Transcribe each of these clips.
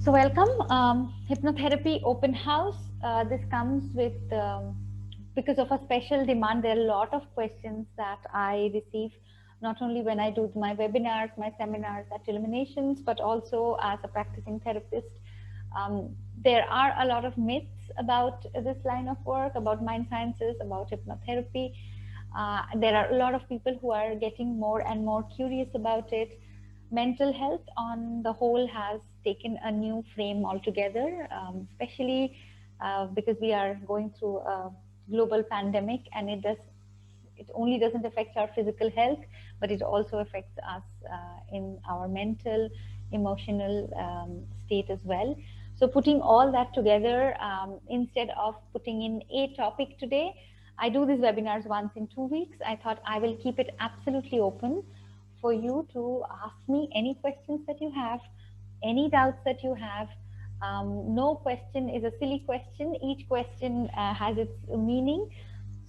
So welcome, Hypnotherapy Open House. This comes with, because of a special demand, there are a lot of questions that I receive, not only when I do my webinars, my seminars at Illuminations, but also as a practicing therapist. There are a lot of myths about this line of work, about mind sciences, about hypnotherapy. There are a lot of people who are getting more and more curious about it. Mental health on the whole has taken a new frame altogether, especially because we are going through a global pandemic, and it only doesn't affect our physical health, but it also affects us in our mental, emotional state as well. So putting all that together, instead of putting in a topic today, I do these webinars once in 2 weeks. I thought I will keep it absolutely open for you to ask me any questions that you have, any doubts that you have. No question is a silly question. Each question has its meaning.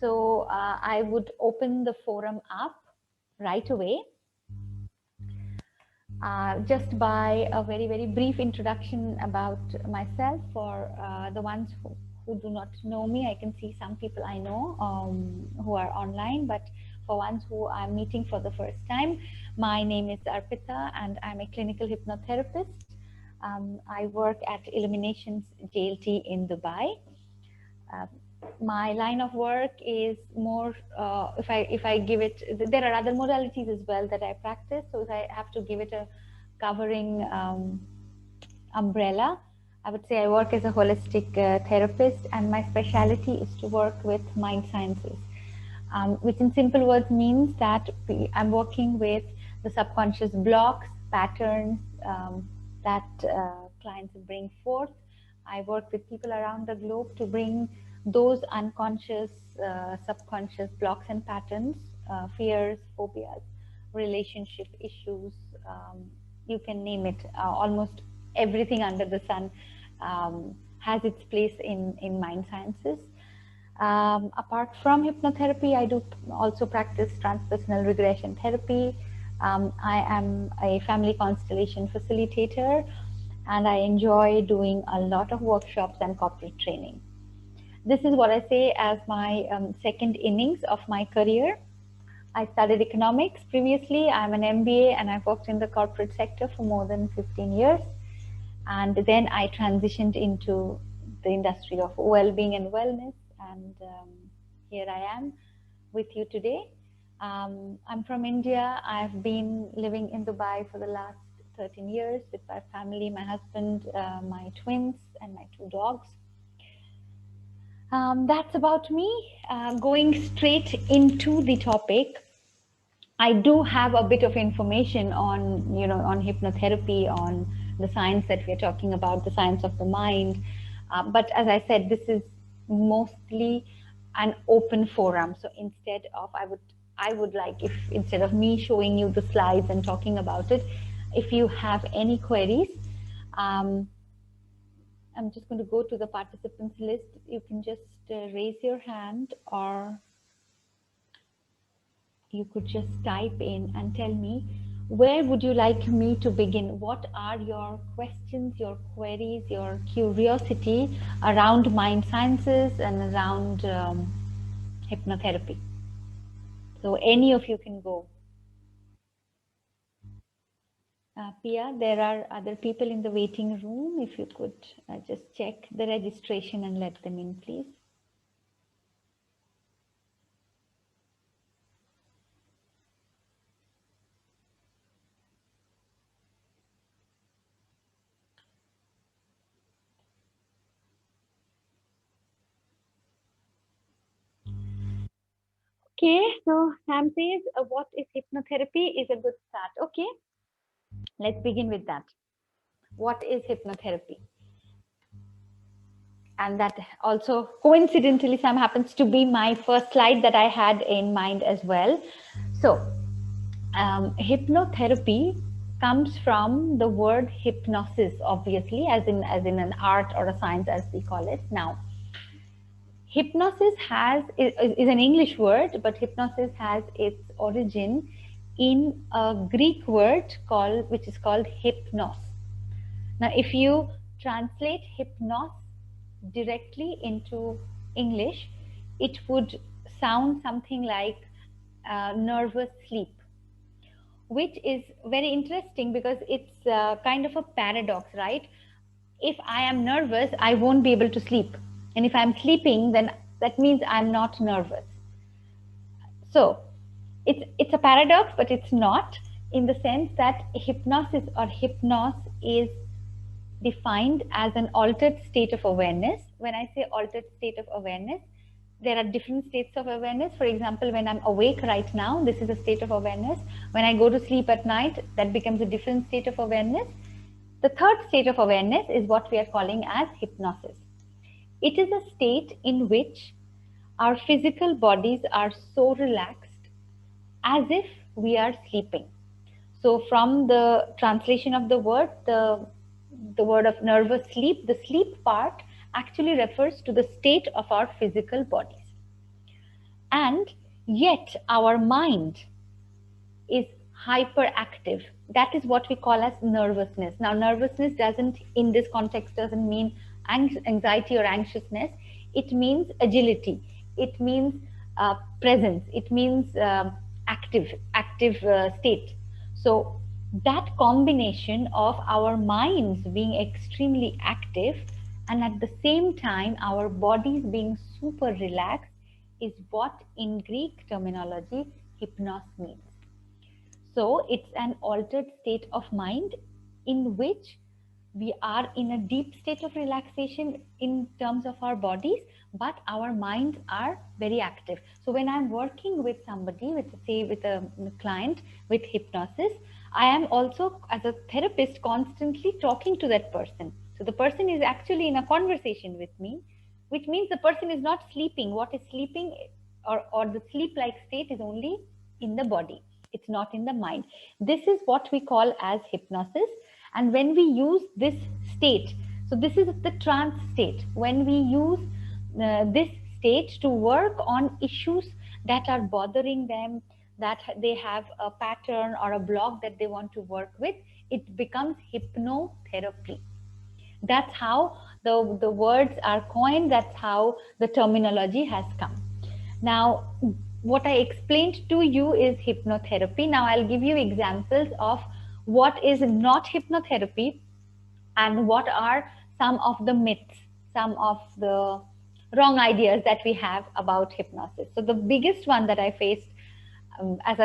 So I would open the forum up right away. Just by a very, very brief introduction about myself for the ones who do not know me. I can see some people I know who are online, but for ones who I'm meeting for the first time, my name is Arpita and I'm a clinical hypnotherapist. I work at Illuminations JLT in Dubai. My line of work is more, if I give it, there are other modalities as well that I practice. So if I have to give it a covering umbrella, I would say I work as a holistic therapist, and my specialty is to work with mind sciences, which in simple words means that I'm working with the subconscious blocks, patterns that clients bring forth. I work with people around the globe to bring those unconscious, subconscious blocks and patterns, fears, phobias, relationship issues, you can name it, almost everything under the sun has its place in mind sciences. Apart from hypnotherapy, I do also practice transpersonal regression therapy. I am a family constellation facilitator, and I enjoy doing a lot of workshops and corporate training. This is what I say as my second innings of my career. I studied economics previously. I'm an MBA and I've worked in the corporate sector for more than 15 years. And then I transitioned into the industry of well-being and wellness. And here I am with you today. I'm from India. I've been living in Dubai for the last 13 years with my family, my husband, my twins, and my 2 dogs. That's about me. Going straight into the topic, I do have a bit of information on, on hypnotherapy, on the science that we're talking about, the science of the mind. But as I said, this is mostly an open forum. So instead of, I would like, if instead of me showing you the slides and talking about it, if you have any queries, I'm just going to go to the participants list. You can just raise your hand, or you could just type in and tell me, where would you like me to begin? What are your questions, your queries, your curiosity around mind sciences and around hypnotherapy? So any of you can go. Pia, there are other people in the waiting room. If you could just check the registration and let them in, please. Okay, so Sam says, what is hypnotherapy is a good start. Okay, let's begin with that. What is hypnotherapy? And that also coincidentally, Sam, happens to be my first slide that I had in mind as well. So hypnotherapy comes from the word hypnosis, obviously, as in an art or a science, as we call it now. Hypnosis is an English word, but hypnosis has its origin in a Greek word which is called hypnos. Now, if you translate hypnos directly into English, it would sound something like nervous sleep, which is very interesting because it's kind of a paradox, right? If I am nervous, I won't be able to sleep. And if I'm sleeping, then that means I'm not nervous. So it's a paradox, but it's not, in the sense that hypnosis or hypnos is defined as an altered state of awareness. When I say altered state of awareness, there are different states of awareness. For example, when I'm awake right now, this is a state of awareness. When I go to sleep at night, that becomes a different state of awareness. The third state of awareness is what we are calling as hypnosis. It is a state in which our physical bodies are so relaxed as if we are sleeping. So from the translation of the word of nervous sleep, the sleep part actually refers to the state of our physical bodies. And yet our mind is hyperactive. That is what we call as nervousness. Now, nervousness doesn't, in this context, doesn't mean anxiety or anxiousness. It means agility. It means presence. It means active state. So that combination of our minds being extremely active and at the same time our bodies being super relaxed is what in Greek terminology hypnos means. So it's an altered state of mind in which we are in a deep state of relaxation in terms of our bodies, but our minds are very active. So when I'm working with somebody, with say with a client with hypnosis, I am also as a therapist constantly talking to that person. So the person is actually in a conversation with me, which means the person is not sleeping. What is sleeping or the sleep-like state is only in the body. It's not in the mind. This is what we call as hypnosis. And when we use this state, so this is the trance state, when we use this state to work on issues that are bothering them, that they have a pattern or a block that they want to work with, it becomes hypnotherapy. That's how the words are coined. That's how the terminology has come. Now, what I explained to you is hypnotherapy. Now, I'll give you examples of what is not hypnotherapy and what are some of the myths, some of the wrong ideas that we have about hypnosis. So the biggest one that I faced as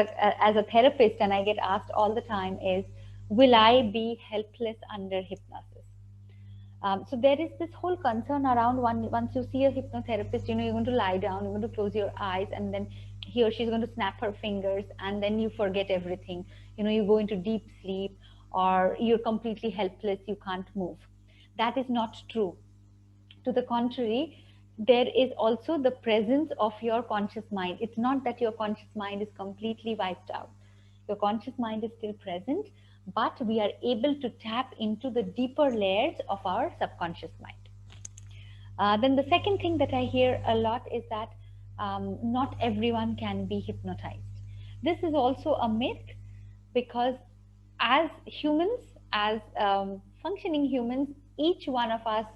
a therapist and I get asked all the time is, will I be helpless under hypnosis? So there is this whole concern around once you see a hypnotherapist, you're going to lie down, you're going to close your eyes, and then he or she's going to snap her fingers, and then you forget everything. You go into deep sleep, or you're completely helpless, you can't move. That is not true. To the contrary, there is also the presence of your conscious mind. It's not that your conscious mind is completely wiped out. Your conscious mind is still present, but we are able to tap into the deeper layers of our subconscious mind. Then the second thing that I hear a lot is that not everyone can be hypnotized. This is also a myth, because as humans, as functioning humans, each one of us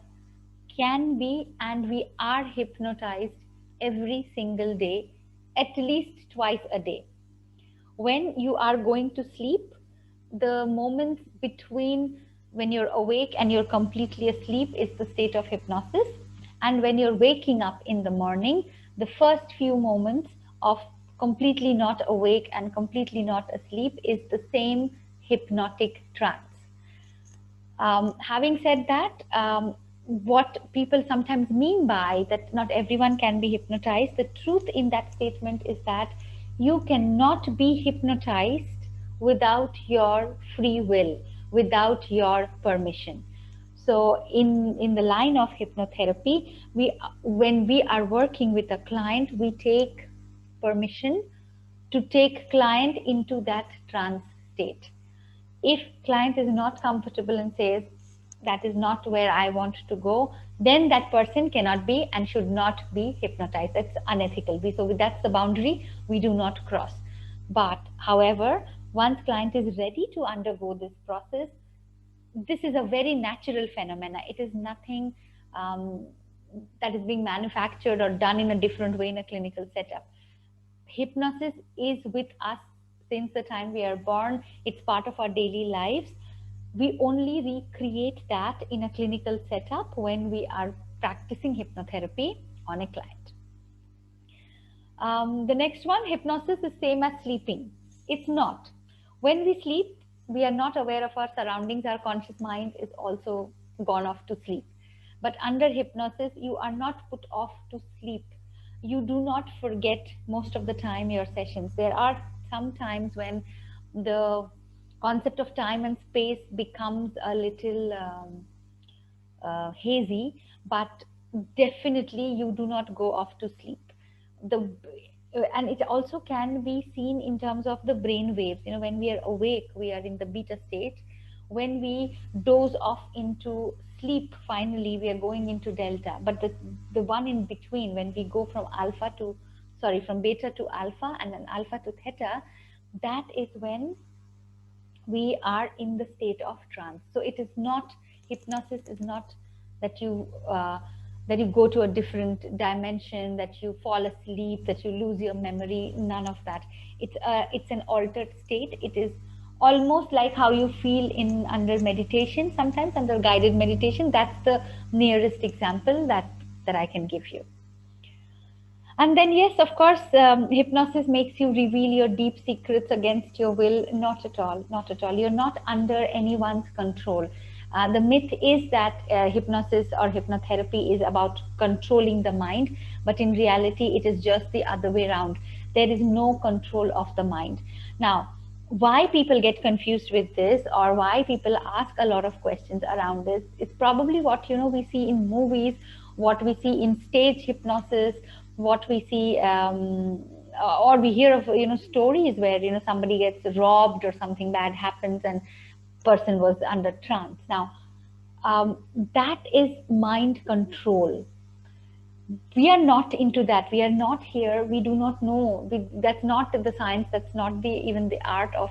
can be and we are hypnotized every single day, at least twice a day. When you are going to sleep, the moments between when you're awake and you're completely asleep is the state of hypnosis. And when you're waking up in the morning, the first few moments of completely not awake and completely not asleep is the same hypnotic trance. Having said that, what people sometimes mean by that not everyone can be hypnotized, the truth in that statement is that you cannot be hypnotized without your free will, without your permission. So in the line of hypnotherapy, when we are working with a client, we take permission to take client into that trance state. If client is not comfortable and says, that is not where I want to go, then that person cannot be and should not be hypnotized. That's unethical. So that's the boundary we do not cross. But however, once client is ready to undergo this process, this is a very natural phenomena. It is nothing um, that is being manufactured or done in a different way in a clinical setup. Hypnosis is with us since the time we are born. It's part of our daily lives. We only recreate that in a clinical setup when we are practicing hypnotherapy on a client. The next one, hypnosis is same as sleeping. It's not. When we sleep, we are not aware of our surroundings. Our conscious mind is also gone off to sleep. But under hypnosis, you are not put off to sleep. You do not forget most of the time your sessions. There are some times when the concept of time and space becomes a little hazy, but definitely you do not go off to sleep. The and it also can be seen in terms of the brain waves. You know, when we are awake, we are in the beta state. When we doze off into sleep, finally we are going into delta. But the one in between, when we go from from beta to alpha and then alpha to theta, that is when we are in the state of trance. So it is not, hypnosis is not that you go to a different dimension, that you fall asleep, that you lose your memory. None of that. It's an altered state. It is almost like how you feel in under meditation, sometimes under guided meditation. That's the nearest example that I can give you. And then, yes, of course, hypnosis makes you reveal your deep secrets against your will. Not at all, not at all. You're not under anyone's control. The myth is that hypnosis or hypnotherapy is about controlling the mind, but in reality, it is just the other way around. There is no control of the mind. Now, why people get confused with this, or why people ask a lot of questions around this, is probably what we see in movies, what we see in stage hypnosis, what we see, or we hear of stories where somebody gets robbed or something bad happens and person was under trance. Now, that is mind control. We are not into that. We are not here. We do not know. That's not the science. That's not even the art of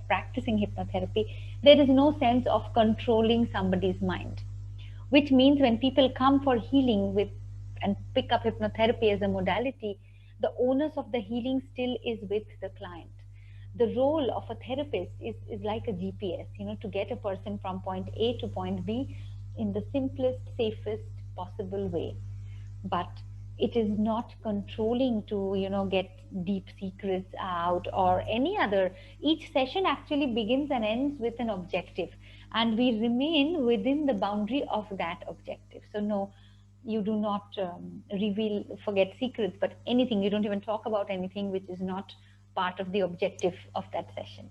practicing hypnotherapy. There is no sense of controlling somebody's mind, which means when people come for healing with and pick up hypnotherapy as a modality, the onus of the healing still is with the client. The role of a therapist is like a GPS, to get a person from point A to point B in the simplest, safest possible way. But it is not controlling to get deep secrets out or any other. Each session actually begins and ends with an objective, and we remain within the boundary of that objective. So no, you do not forget secrets, but anything, you don't even talk about anything which is not part of the objective of that session.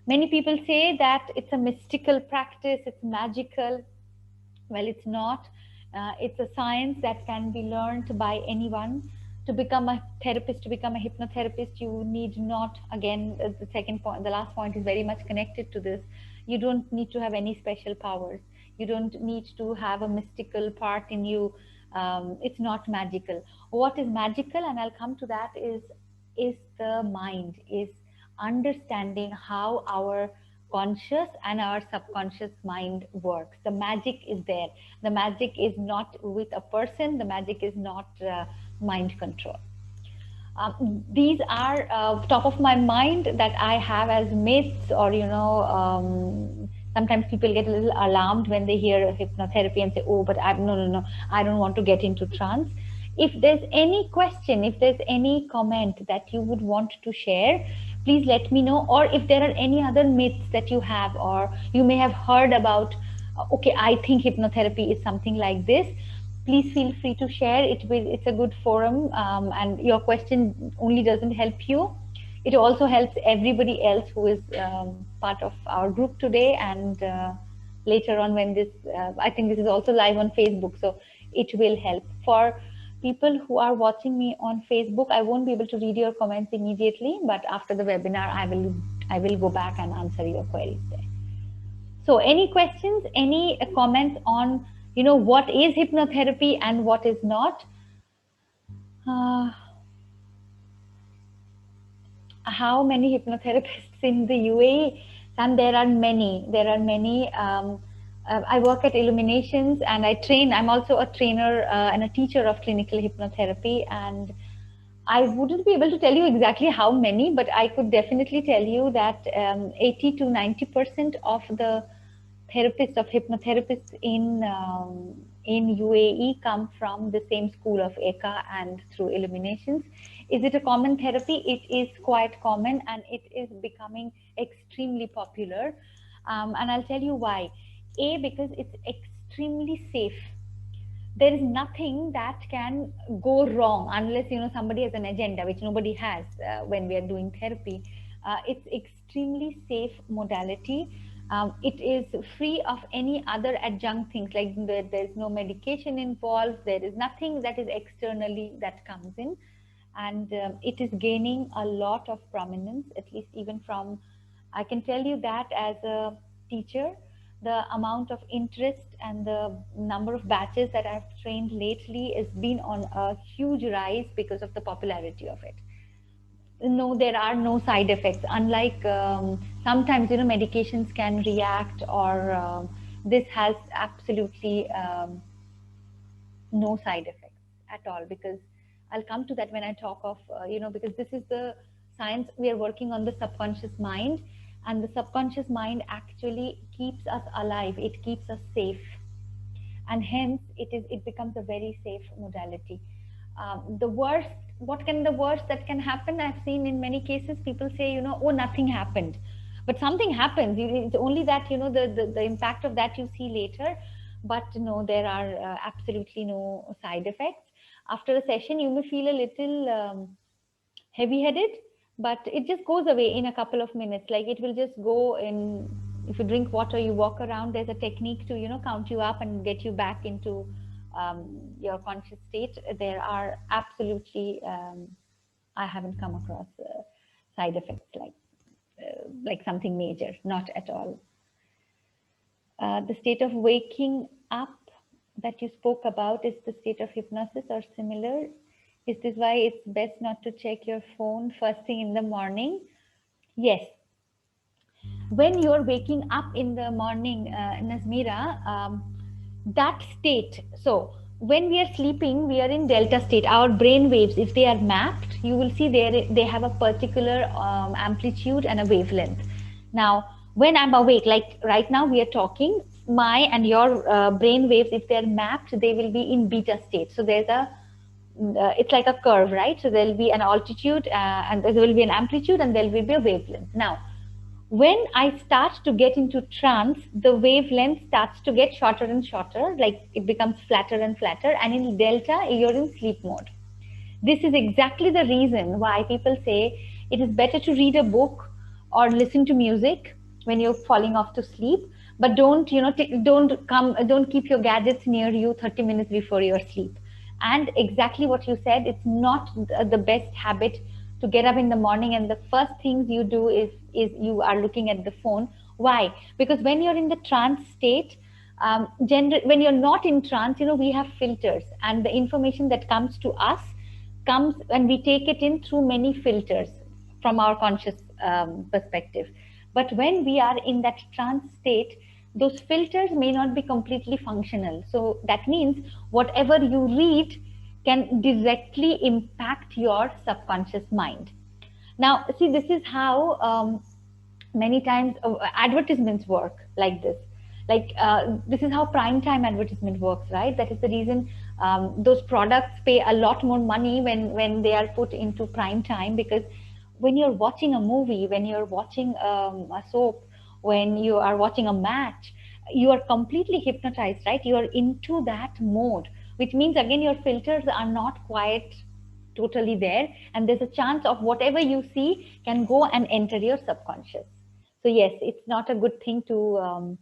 Many people say that it's a mystical practice, it's magical. Well, it's not. It's a science that can be learned by anyone. To become a therapist, to become a hypnotherapist, you need not, again, the second point, the last point is very much connected to this. You don't need to have any special powers. You don't need to have a mystical part in you. It's not magical. What is magical, and I'll come to that, is the mind, is understanding how our conscious and our subconscious mind works. The magic is there. The magic is not with a person. The magic is not mind control. These are top of my mind that I have as myths, or sometimes people get a little alarmed when they hear hypnotherapy and say, oh, but no, I don't want to get into trance. If there's any question, if there's any comment that you would want to share, please let me know. Or if there are any other myths that you have, or you may have heard about, okay, I think hypnotherapy is something like this, please feel free to share. It's a good forum, and your question only doesn't help you. It also helps everybody else who is part of our group today, and later on when this, I think this is also live on Facebook, so it will help. For people who are watching me on Facebook, I won't be able to read your comments immediately, but after the webinar, I will go back and answer your queries there. So any questions, any comments on, what is hypnotherapy and what is not? How many hypnotherapists in the UAE? And there are many. I work at Illuminations, and I train. I'm also a trainer and a teacher of clinical hypnotherapy. And I wouldn't be able to tell you exactly how many, but I could definitely tell you that 80 to 90% of the therapists, of hypnotherapists in UAE come from the same school of Eka and through Illuminations. Is it a common therapy? It is quite common, and it is becoming extremely popular. And I'll tell you why. A, because it's extremely safe. There is nothing that can go wrong unless somebody has an agenda, which nobody has when we are doing therapy. It's extremely safe modality. It is free of any other adjunct things, like there's no medication involved. There is nothing that is externally that comes in, and it is gaining a lot of prominence, at least even from, I can tell you that as a teacher, the amount of interest and the number of batches that I've trained lately has been on a huge rise because of the popularity of it. No, there are no side effects. Unlike sometimes, medications can react, or this has absolutely no side effects at all, because I'll come to that when I talk of, because this is the science. We are working on the subconscious mind, and the subconscious mind actually keeps us alive. It keeps us safe, and hence it becomes a very safe modality. The worst, the worst that can happen? I've seen in many cases people say, oh, nothing happened, but something happens. It's only that the impact of that you see later. But no, there are absolutely no side effects. After a session, you may feel a little heavy headed, but it just goes away in a couple of minutes. Like, it will just go in. If you drink water, you walk around, there's a technique to count you up and get you back into your conscious state. There are absolutely I haven't come across side effects like something major, not at all. The state of waking up that you spoke about, is the state of hypnosis or similar? Is this why it's best not to check your phone first thing in the morning? Yes. When you're waking up in the morning, Nazmira, that state. So when we are sleeping, we are in delta state. Our brain waves, if they are mapped, you will see they have a particular amplitude and a wavelength. Now, when I'm awake, like right now we are talking, my and your brain waves, if they're mapped, they will be in beta state. So there's a it's like a curve, right? So there'll be an altitude and there will be an amplitude, and there will be a wavelength. Now, when I start to get into trance, the wavelength starts to get shorter and shorter, like it becomes flatter and flatter. And in delta, you're in sleep mode. This is exactly the reason why people say it is better to read a book or listen to music when you're falling off to sleep. But don't, don't keep your gadgets near you 30 minutes before your sleep. And exactly what you said, it's not the best habit to get up in the morning and the first things you do is you are looking at the phone. Why? Because when you're in the trance state, when you're not in trance, we have filters, and the information that comes to us comes, and we take it in through many filters from our conscious perspective. But when we are in that trance state, those filters may not be completely functional. So that means whatever you read can directly impact your subconscious mind. Now, see, this is how many times advertisements work like this. Like, this is how prime time advertisement works, right? That is the reason those products pay a lot more money when they are put into prime time, because when you're watching a movie, when you're watching a soap, when you are watching a match, you are completely hypnotized, right? You are into that mode, which means again your filters are not quite totally there, and there's a chance of whatever you see can go and enter your subconscious. So yes, it's not a good thing to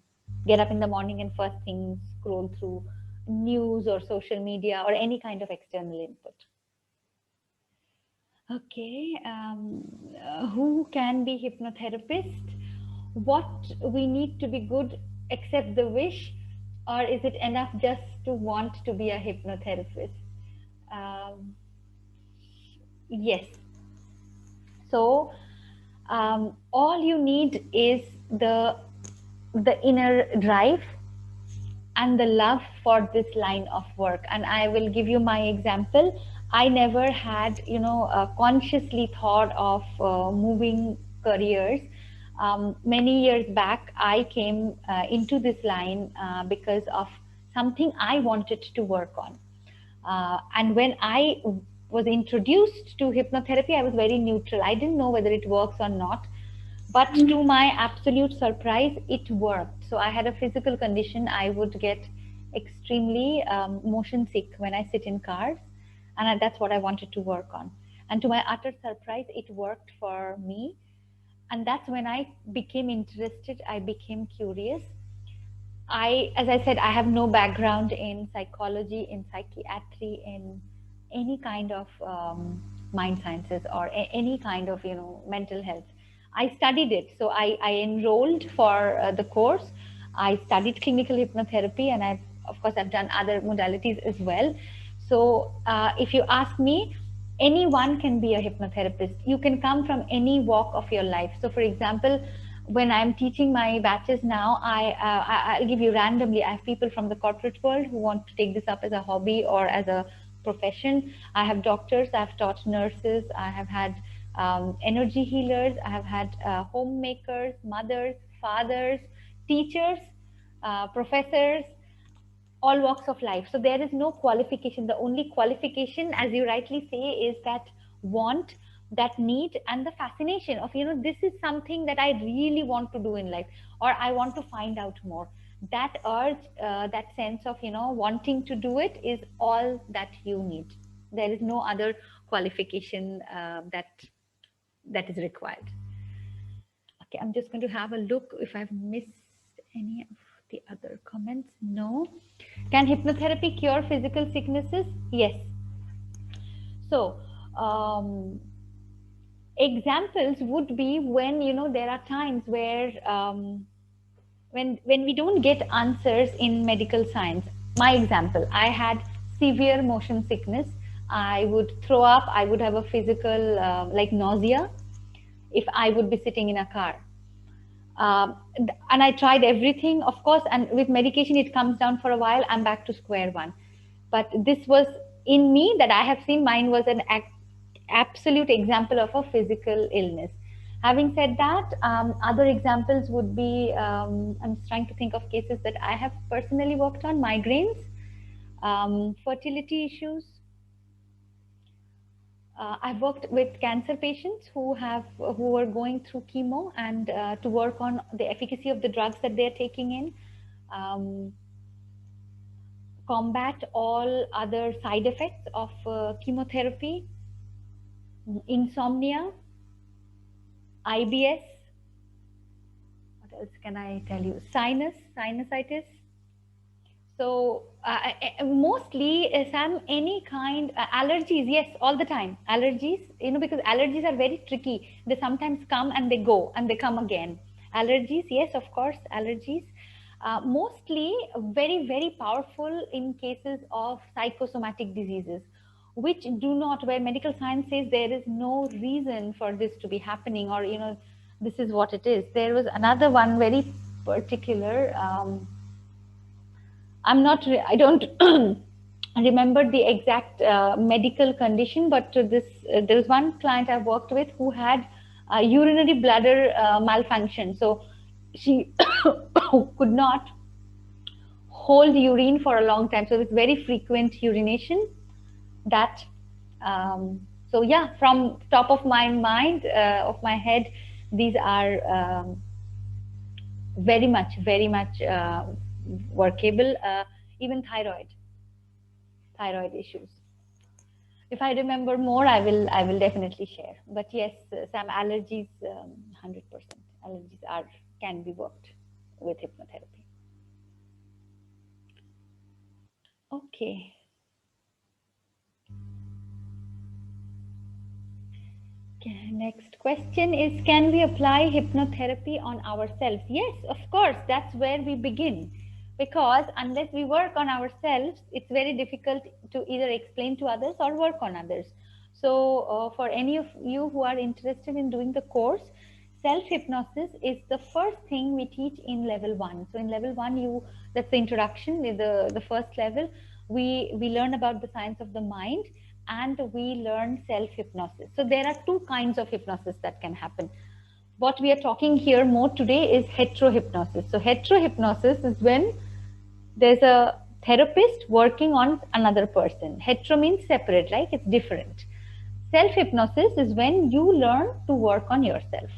get up in the morning and first thing scroll through news or social media or any kind of external input. Okay, who can be hypnotherapist? What we need to be good except the wish, or is it enough just to want to be a hypnotherapist? Um, yes. So all you need is the inner drive and the love for this line of work. And I will give you my example. I never had, consciously thought of moving careers. Many years back, I came into this line because of something I wanted to work on. And when I was introduced to hypnotherapy, I was very neutral. I didn't know whether it works or not. But to my absolute surprise, it worked. So I had a physical condition. I would get extremely motion sick when I sit in cars. And that's what I wanted to work on. And to my utter surprise, it worked for me. And that's when I became interested. I became curious. As I said, I have no background in psychology, in psychiatry, in any kind of mind sciences or any kind of, mental health. I studied it. So I enrolled for the course. I studied clinical hypnotherapy, and of course, I've done other modalities as well. So if you ask me, anyone can be a hypnotherapist. You can come from any walk of your life. So for example, when I'm teaching my batches now, I'll give you randomly. I have people from the corporate world who want to take this up as a hobby or as a profession. I have doctors, I've taught nurses, I have had energy healers, I have had homemakers, mothers, fathers, teachers, professors, all walks of life. So there is no qualification. The only qualification, as you rightly say, is that want, that need, and the fascination of, this is something that I really want to do in life, or I want to find out more. That urge, that sense of, wanting to do it is all that you need. There is no other qualification that is required. Okay, I'm just going to have a look if I've missed any of the other comments. No. Can hypnotherapy cure physical sicknesses? Yes. So, examples would be when, there are times where when we don't get answers in medical science. My example, I had severe motion sickness. I would throw up. I would have a physical like nausea if I would be sitting in a car. And I tried everything, of course, and with medication, it comes down for a while. I'm back to square one. But this was in me that I have seen. Mine was an absolute example of a physical illness. Having said that, other examples would be, I'm trying to think of cases that I have personally worked on: migraines, fertility issues. I've worked with cancer patients who are going through chemo, and to work on the efficacy of the drugs that they're taking in, combat all other side effects of chemotherapy, insomnia, IBS. What else can I tell you? Sinusitis. So mostly, Sam, any kind allergies, yes, all the time. Allergies, because allergies are very tricky. They sometimes come and they go and they come again. Allergies, yes, of course, allergies. Mostly very, very powerful in cases of psychosomatic diseases, which do not, where medical science says there is no reason for this to be happening, or, this is what it is. There was another one very particular. I don't remember the exact medical condition, but there was one client I worked with who had urinary bladder malfunction. So she could not hold urine for a long time. So it was very frequent urination. So yeah, from top of my mind, of my head, these are very much workable. Even thyroid issues. If I remember more, I will definitely share. But yes, some allergies, 100% allergies can be worked with hypnotherapy. Okay. Next question is, can we apply hypnotherapy on ourselves? Yes, of course, that's where we begin. Because unless we work on ourselves, it's very difficult to either explain to others or work on others. So for any of you who are interested in doing the course, self-hypnosis is the first thing we teach in level 1. So in level 1, that's the introduction, the first level. We learn about the science of the mind, and we learn self-hypnosis. So there are two kinds of hypnosis that can happen. What we are talking here more today is heterohypnosis. So heterohypnosis is when there's a therapist working on another person. Hetero means separate, right? It's different. Self-hypnosis is when you learn to work on yourself.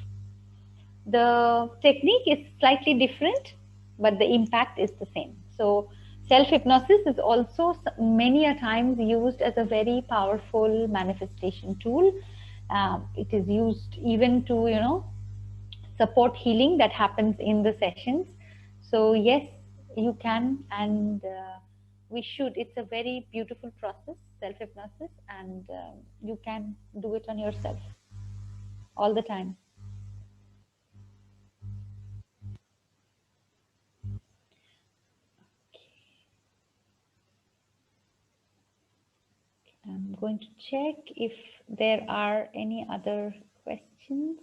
The technique is slightly different, but the impact is the same. So self-hypnosis is also many a times used as a very powerful manifestation tool. It is used even to, support healing that happens in the sessions. So yes, you can, and we should. It's a very beautiful process, self-hypnosis, and you can do it on yourself all the time. I'm going to check if there are any other questions.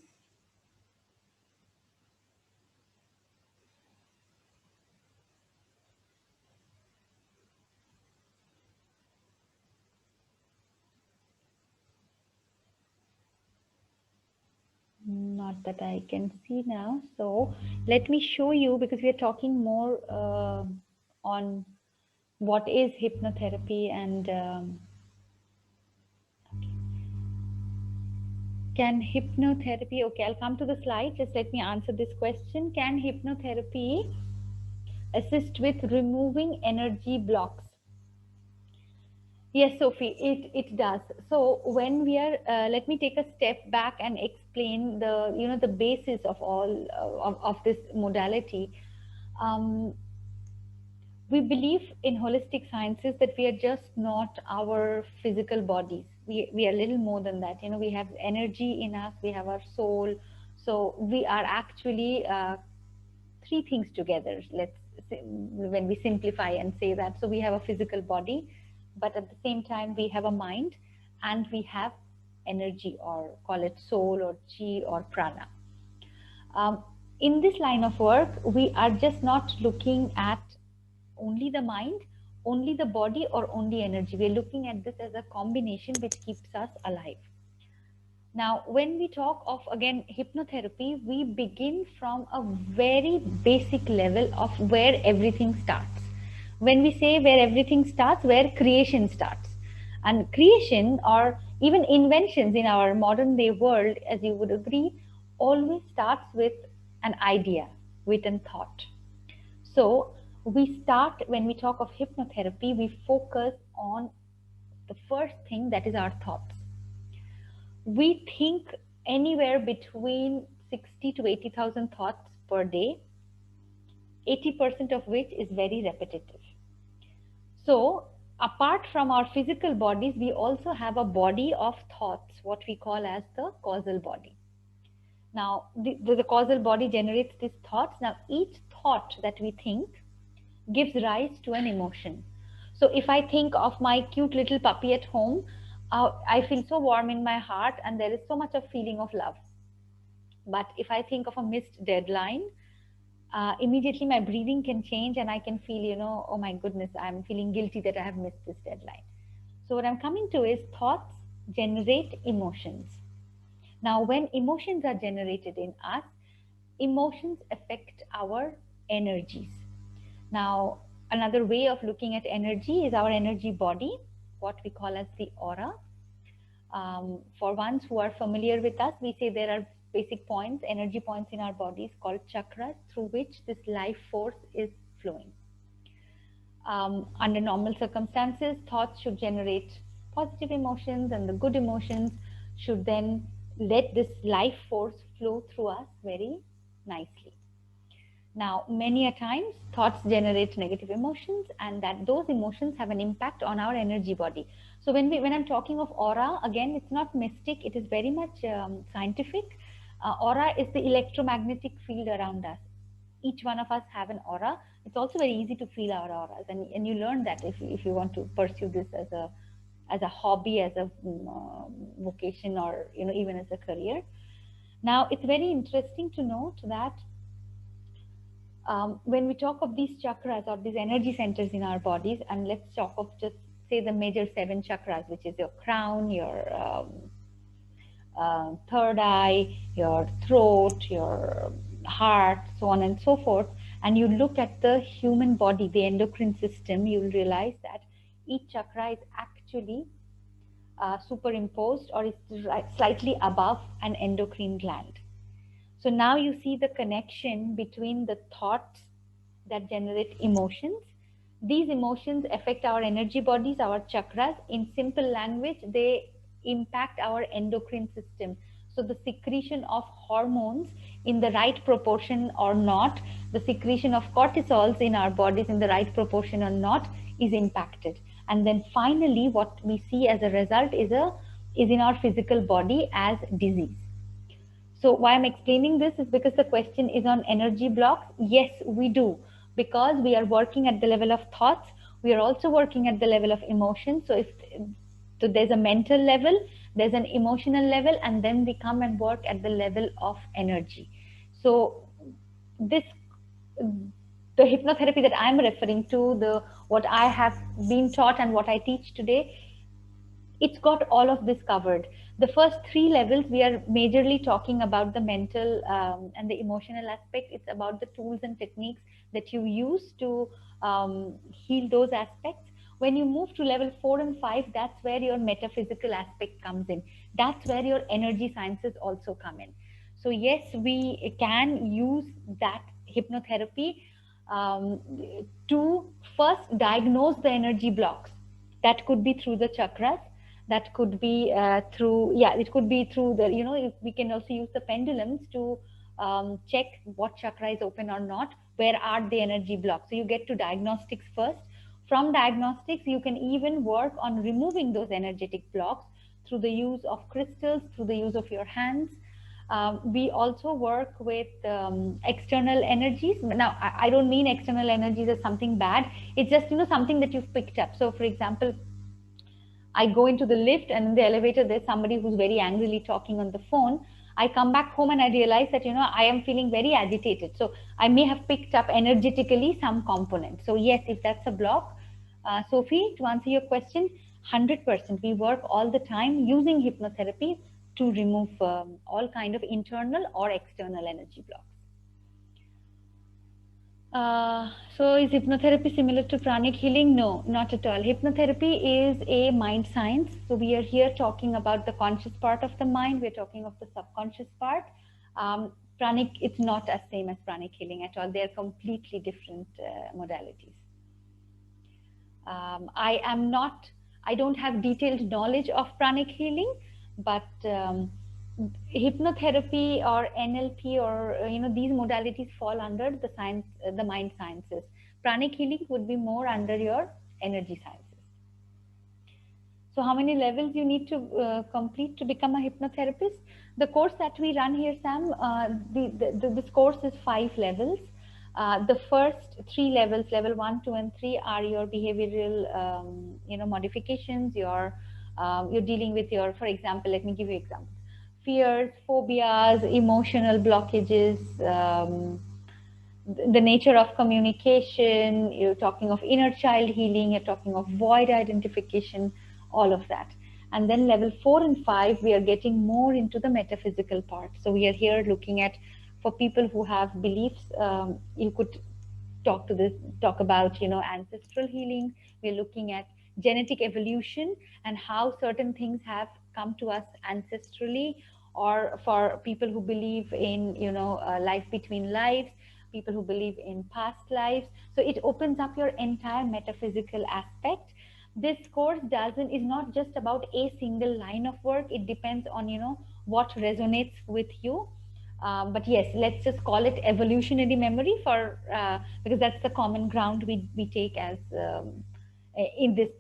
Not that I can see now. So let me show you, because we are talking more on what is hypnotherapy, and can hypnotherapy, okay, I'll come to the slide. Just let me answer this question. Can hypnotherapy assist with removing energy blocks? Yes, Sophie, it does. So when we are, let me take a step back and explain the basis of all of this modality. Um, we believe in holistic sciences that we are just not our physical bodies. We are a little more than that. We have energy in us, we have our soul. So we are actually three things together. Let's say, when we simplify and say that. So we have a physical body, but at the same time, we have a mind, and we have energy, or call it soul or chi or prana. Um, in this line of work, we are just not looking at only the mind, only the body, or only energy. We're looking at this as a combination which keeps us alive. Now, when we talk of, again, hypnotherapy, we begin from a very basic level of where everything starts. When we say where everything starts, where creation starts. And creation, or even inventions in our modern day world, as you would agree, always starts with an idea, with a thought. So we start, when we talk of hypnotherapy, we focus on the first thing, that is our thoughts. We think anywhere between 60 to 80,000 thoughts per day, 80% of which is very repetitive. So apart from our physical bodies, we also have a body of thoughts, what we call as the causal body. Now, the causal body generates these thoughts. Now, each thought that we think gives rise to an emotion. So if I think of my cute little puppy at home, I feel so warm in my heart, and there is so much of feeling of love. But if I think of a missed deadline, immediately my breathing can change, and I can feel, oh my goodness, I'm feeling guilty that I have missed this deadline. So what I'm coming to is, thoughts generate emotions. Now, when emotions are generated in us, emotions affect our energies. Now, another way of looking at energy is our energy body, what we call as the aura. For ones who are familiar with us, we say there are basic points, energy points in our bodies called chakras, through which this life force is flowing. Under normal circumstances, thoughts should generate positive emotions, and the good emotions should then let this life force flow through us very nicely. Now, many a times, thoughts generate negative emotions, and that those emotions have an impact on our energy body. So when I'm talking of aura, again, it's not mystic, it is very much scientific. Aura is the electromagnetic field around us. Each one of us have an aura. It's also very easy to feel our auras, and you learn that if you want to pursue this as a hobby, as a vocation, or even as a career. Now, it's very interesting to note that when we talk of these chakras or these energy centers in our bodies, and let's talk of just say the major 7 chakras, which is your crown, your third eye, your throat, your heart, so on and so forth, and you look at the human body, the endocrine system, you will realize that each chakra is actually superimposed or is slightly above an endocrine gland. So now you see the connection between the thoughts that generate emotions. These emotions affect our energy bodies, our chakras. In simple language, they impact our endocrine system. So the secretion of hormones in the right proportion or not, the secretion of cortisols in our bodies in the right proportion or not is impacted. And then finally, what we see as a result is in our physical body as disease. So why I'm explaining this is because the question is on energy blocks. Yes, we do, because we are working at the level of thoughts. We are also working at the level of emotions. So there's a mental level, there's an emotional level, and then we come and work at the level of energy. So this the hypnotherapy that I'm referring to, the what I have been taught and what I teach today, it's got all of this covered. The first 3 levels, we are majorly talking about the mental and the emotional aspect. It's about the tools and techniques that you use to heal those aspects. When you move to level 4 and 5, that's where your metaphysical aspect comes in. That's where your energy sciences also come in. So, yes, we can use that hypnotherapy um, to first diagnose the energy blocks. That could be through the chakras, that could be through, yeah, it could be through the, we can also use the pendulums to check what chakra is open or not, where are the energy blocks. So you get to diagnostics first. From diagnostics, you can even work on removing those energetic blocks through the use of crystals, through the use of your hands. We also work with external energies. Now, I don't mean external energies as something bad. It's just, something that you've picked up. So, for example, I go into the lift and in the elevator, there's somebody who's very angrily talking on the phone. I come back home and I realize that, I am feeling very agitated. So I may have picked up energetically some component. So yes, if that's a block, Sophie, to answer your question, 100%, we work all the time using hypnotherapy to remove all kind of internal or external energy blocks. So is hypnotherapy similar to pranic healing? No, not at all. Hypnotherapy is a mind science. So we are here talking about the conscious part of the mind. We're talking of the subconscious part. Pranic, it's not as same as pranic healing at all. They're completely different modalities. I don't have detailed knowledge of pranic healing, but hypnotherapy or NLP or these modalities fall under the science, the mind sciences. Pranic healing would be more under your energy sciences. So how many levels you need to complete to become a hypnotherapist? The course that we run here, Sam, this course is 5 levels. The first 3 levels, level 1, 2, and 3, are your behavioral, modifications. You're dealing with your, for example, let me give you examples: fears, phobias, emotional blockages, the nature of communication. You're talking of inner child healing. You're talking of void identification, all of that. And then level 4 and 5, we are getting more into the metaphysical part. So we are here looking at, for people who have beliefs, you could talk about ancestral healing. We're looking at genetic evolution and how certain things have come to us ancestrally, or for people who believe in life between lives, people who believe in past lives. So it opens up your entire metaphysical aspect. This course is not just about a single line of work. It depends on what resonates with you. But yes, let's just call it evolutionary memory for because that's the common ground we take as in this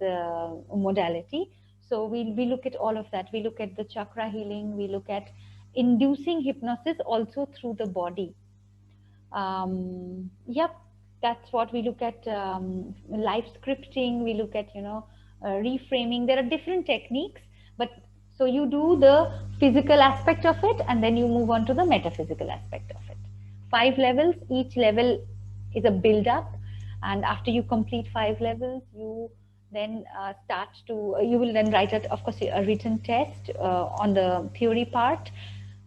modality. So we look at all of that. We look at the chakra healing. We look at inducing hypnosis also through the body. Yep, that's what we look at. Life scripting. We look at reframing. There are different techniques, but So you do the physical aspect of it, and then you move on to the metaphysical aspect of it. 5 levels, each level is a build up, and after you complete 5 levels, you then you will then write, of course, a written test on the theory part.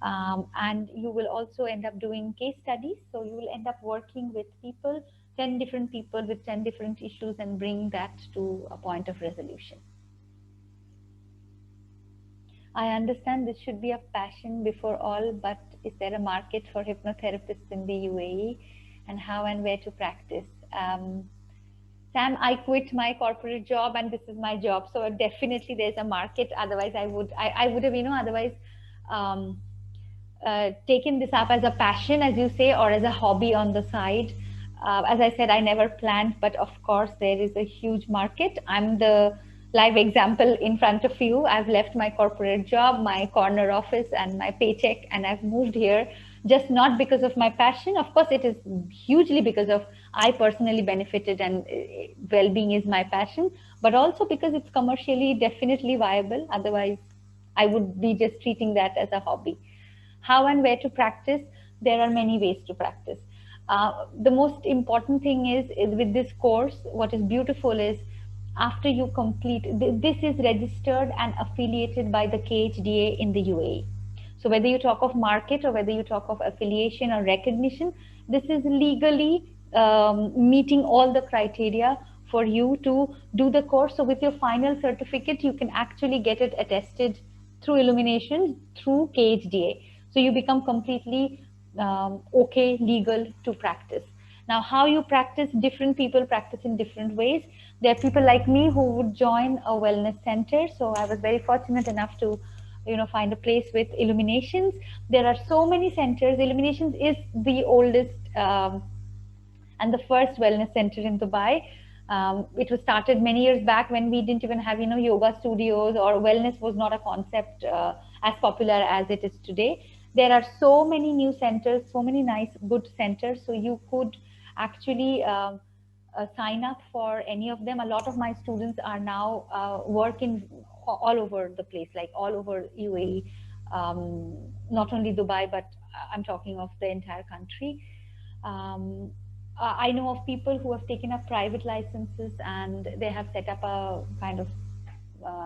And you will also end up doing case studies. So you will end up working with people, 10 different people with 10 different issues, and bring that to a point of resolution. I understand this should be a passion before all, but is there a market for hypnotherapists in the UAE, and how and where to practice? Sam, I quit my corporate job and this is my job, so definitely there's a market. Otherwise, I would have, otherwise um, taken this up as a passion, as you say, or as a hobby on the side. As I said, I never planned, but of course, there is a huge market. I'm the live example in front of you. I've left my corporate job, my corner office, and my paycheck, and I've moved here just not because of my passion. Of course, it is hugely because of I personally benefited, and well-being is my passion, but also because it's commercially definitely viable. Otherwise, I would be just treating that as a hobby. How and where to practice? There are many ways to practice. The most important thing is with this course, what is beautiful is after you complete, this is registered and affiliated by the KHDA in the UAE. So whether you talk of market or whether you talk of affiliation or recognition, this is legally meeting all the criteria for you to do the course. So with your final certificate, you can actually get it attested through Illuminations, through KHDA. So you become completely okay, legal to practice. Now, how you practice, different people practice in different ways. There are people like me who would join a wellness center. So I was very fortunate enough to, find a place with Illuminations. There are so many centers. Illuminations is the oldest and the first wellness center in Dubai. It was started many years back when we didn't even have, yoga studios, or wellness was not a concept as popular as it is today. There are so many new centers, so many nice, good centers. So you could actually sign up for any of them. A lot of my students are now working all over the place, like all over UAE, not only Dubai, but I'm talking of the entire country. Um, I know of people who have taken up private licenses and they have set up a kind of,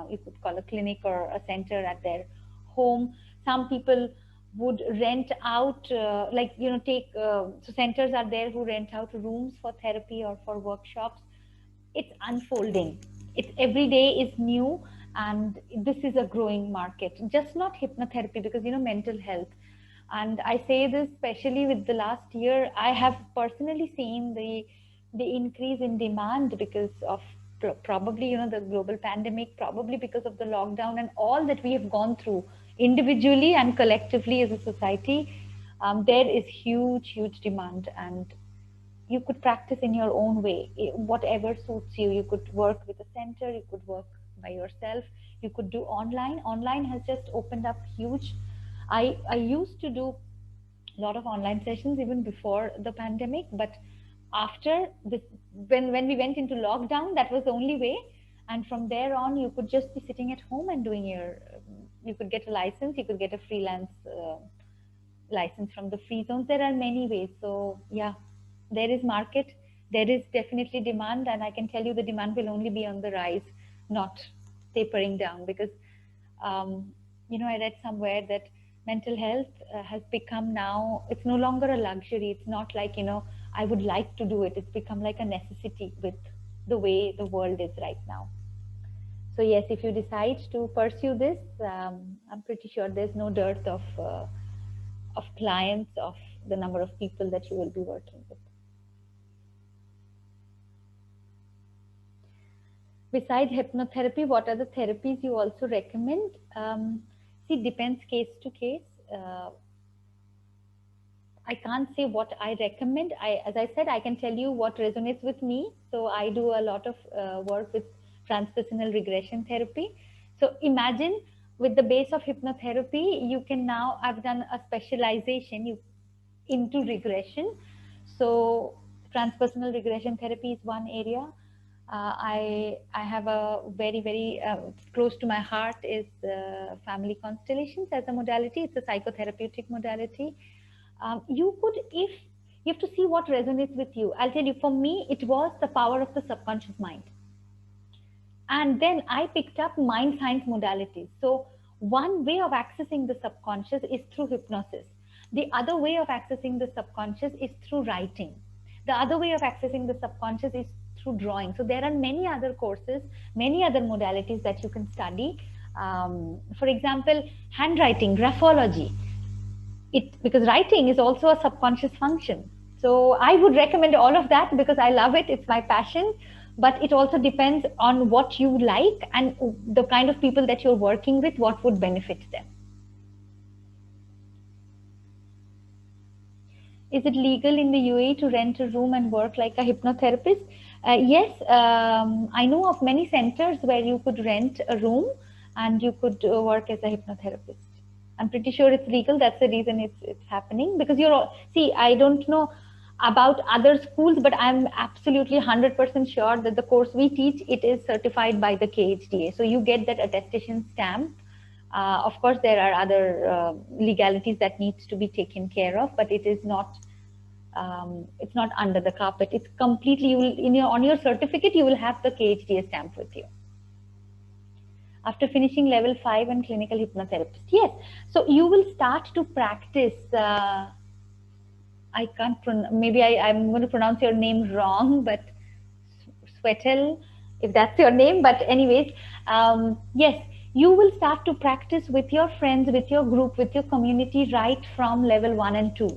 you could call a clinic or a center at their home. Some people would rent out, so centers are there who rent out rooms for therapy or for workshops. It's unfolding. It's every day is new, and this is a growing market. Just not hypnotherapy, because mental health. And I say this especially with the last year. I have personally seen the increase in demand because of probably the global pandemic, probably because of the lockdown and all that we have gone through individually and collectively as a society. There is huge demand, and you could practice in your own way, whatever suits you. You could work with a center, you could work by yourself, you could do online. Online has just opened up huge. I used to do a lot of online sessions even before the pandemic, but after this, when we went into lockdown, that was the only way. And from there on, you could just be sitting at home and doing your you could get a license, you could get a freelance license from the free zones. There are many ways. So yeah, there is market, there is definitely demand, and I can tell you the demand will only be on the rise, not tapering down. Because I read somewhere that mental health has become now, it's no longer a luxury. It's not like, I would like to do it. It's become like a necessity with the way the world is right now. So yes, if you decide to pursue this, I'm pretty sure there's no dearth of clients, of the number of people that you will be working with. Besides hypnotherapy, what are the therapies you also recommend? See, depends case to case. I can't say what I recommend. As I said, I can tell you what resonates with me. So I do a lot of work with transpersonal regression therapy. So imagine, with the base of hypnotherapy, you can now, I've done a specialization into regression. So transpersonal regression therapy is one area. I have a very close to my heart is family constellations as a modality. It's a psychotherapeutic modality. You could, if you have to see what resonates with you. I'll tell you, for me, it was the power of the subconscious mind. And then I picked up mind science modalities. So one way of accessing the subconscious is through hypnosis. The other way of accessing the subconscious is through writing. The other way of accessing the subconscious is through drawing. So there are many other courses, many other modalities that you can study. For example, handwriting, graphology. It, because writing is also a subconscious function. So I would recommend all of that because I love it. It's my passion. But it also depends on what you like and the kind of people that you're working with, what would benefit them. Is it legal in the UAE to rent a room and work like a hypnotherapist? Yes, I know of many centers where you could rent a room and you could work as a hypnotherapist. I'm pretty sure it's legal. That's the reason it's happening. Because you're all, see, I don't know about other schools, but I'm absolutely 100% sure that the course we teach, it is certified by the KHDA. So you get that attestation stamp. Of course, there are other legalities that needs to be taken care of, but it's not under the carpet. It's completely, you will, in your, on your certificate, you will have the KHDA stamp with you. After finishing level 5 and clinical hypnotherapist. Yes. So you will start to practice. I can't, maybe I'm going to pronounce your name wrong, but Swetel, if that's your name. But anyways, yes, you will start to practice with your friends, with your group, with your community right from level 1 and 2.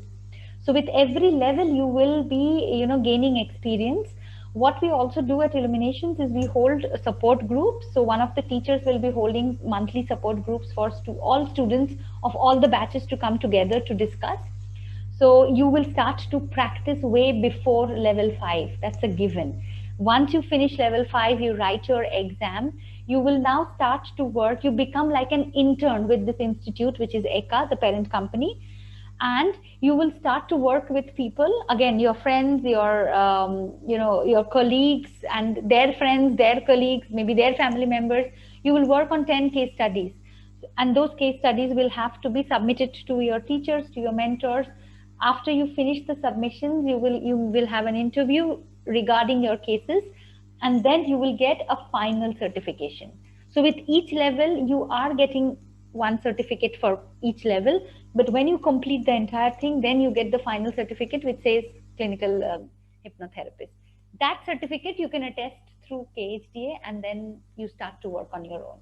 So with every level, you will be, gaining experience. What we also do at Illuminations is we hold support groups. So one of the teachers will be holding monthly support groups for all students of all the batches to come together to discuss. So you will start to practice way before level 5. That's a given. Once you finish level 5, you write your exam. You will now start to work. You become like an intern with this institute, which is ECA, the parent company. And you will start to work with people, again, your friends, your colleagues and their friends, their colleagues, maybe their family members. You will work on 10 case studies. And those case studies will have to be submitted to your teachers, to your mentors. After you finish the submissions, you will have an interview regarding your cases, and then you will get a final certification. So with each level, you are getting one certificate for each level, but when you complete the entire thing, then you get the final certificate which says clinical hypnotherapist. That certificate you can attest through KHDA, and then you start to work on your own.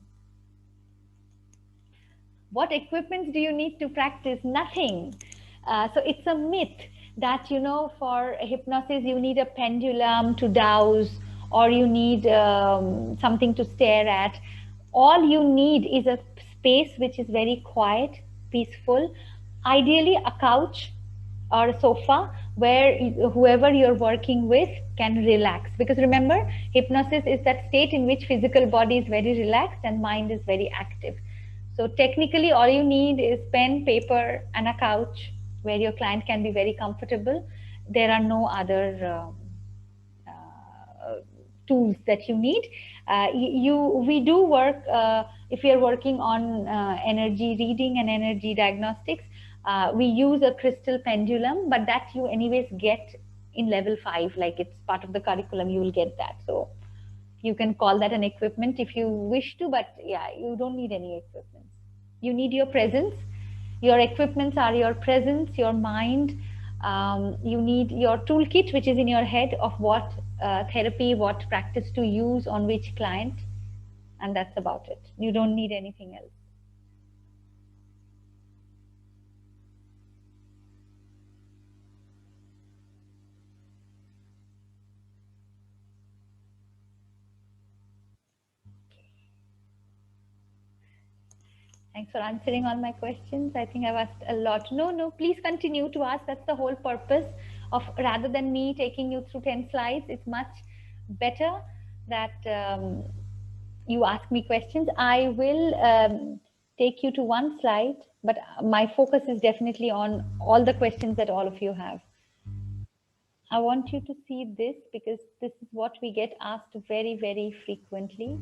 What equipments do you need to practice? Nothing. So it's a myth that, for hypnosis, you need a pendulum to dowse, or you need something to stare at. All you need is a space which is very quiet, peaceful, ideally a couch or a sofa where whoever you're working with can relax. Because remember, hypnosis is that state in which physical body is very relaxed and mind is very active. So technically, all you need is pen, paper, and a couch where your client can be very comfortable. There are no other tools that you need. We do work, if you're working on energy reading and energy diagnostics, we use a crystal pendulum, but that you anyways get in level 5, like it's part of the curriculum, you will get that. So you can call that an equipment if you wish to, but yeah, you don't need any equipment. You need your presence. Your equipments are your presence, your mind. You need your toolkit, which is in your head, of what therapy, what practice to use on which client, and that's about it. You don't need anything else. Thanks for answering all my questions. I think I've asked a lot. No, please continue to ask. That's the whole purpose of, rather than me taking you through 10 slides, it's much better that you ask me questions. I will take you to one slide, but my focus is definitely on all the questions that all of you have. I want you to see this because this is what we get asked very, very frequently.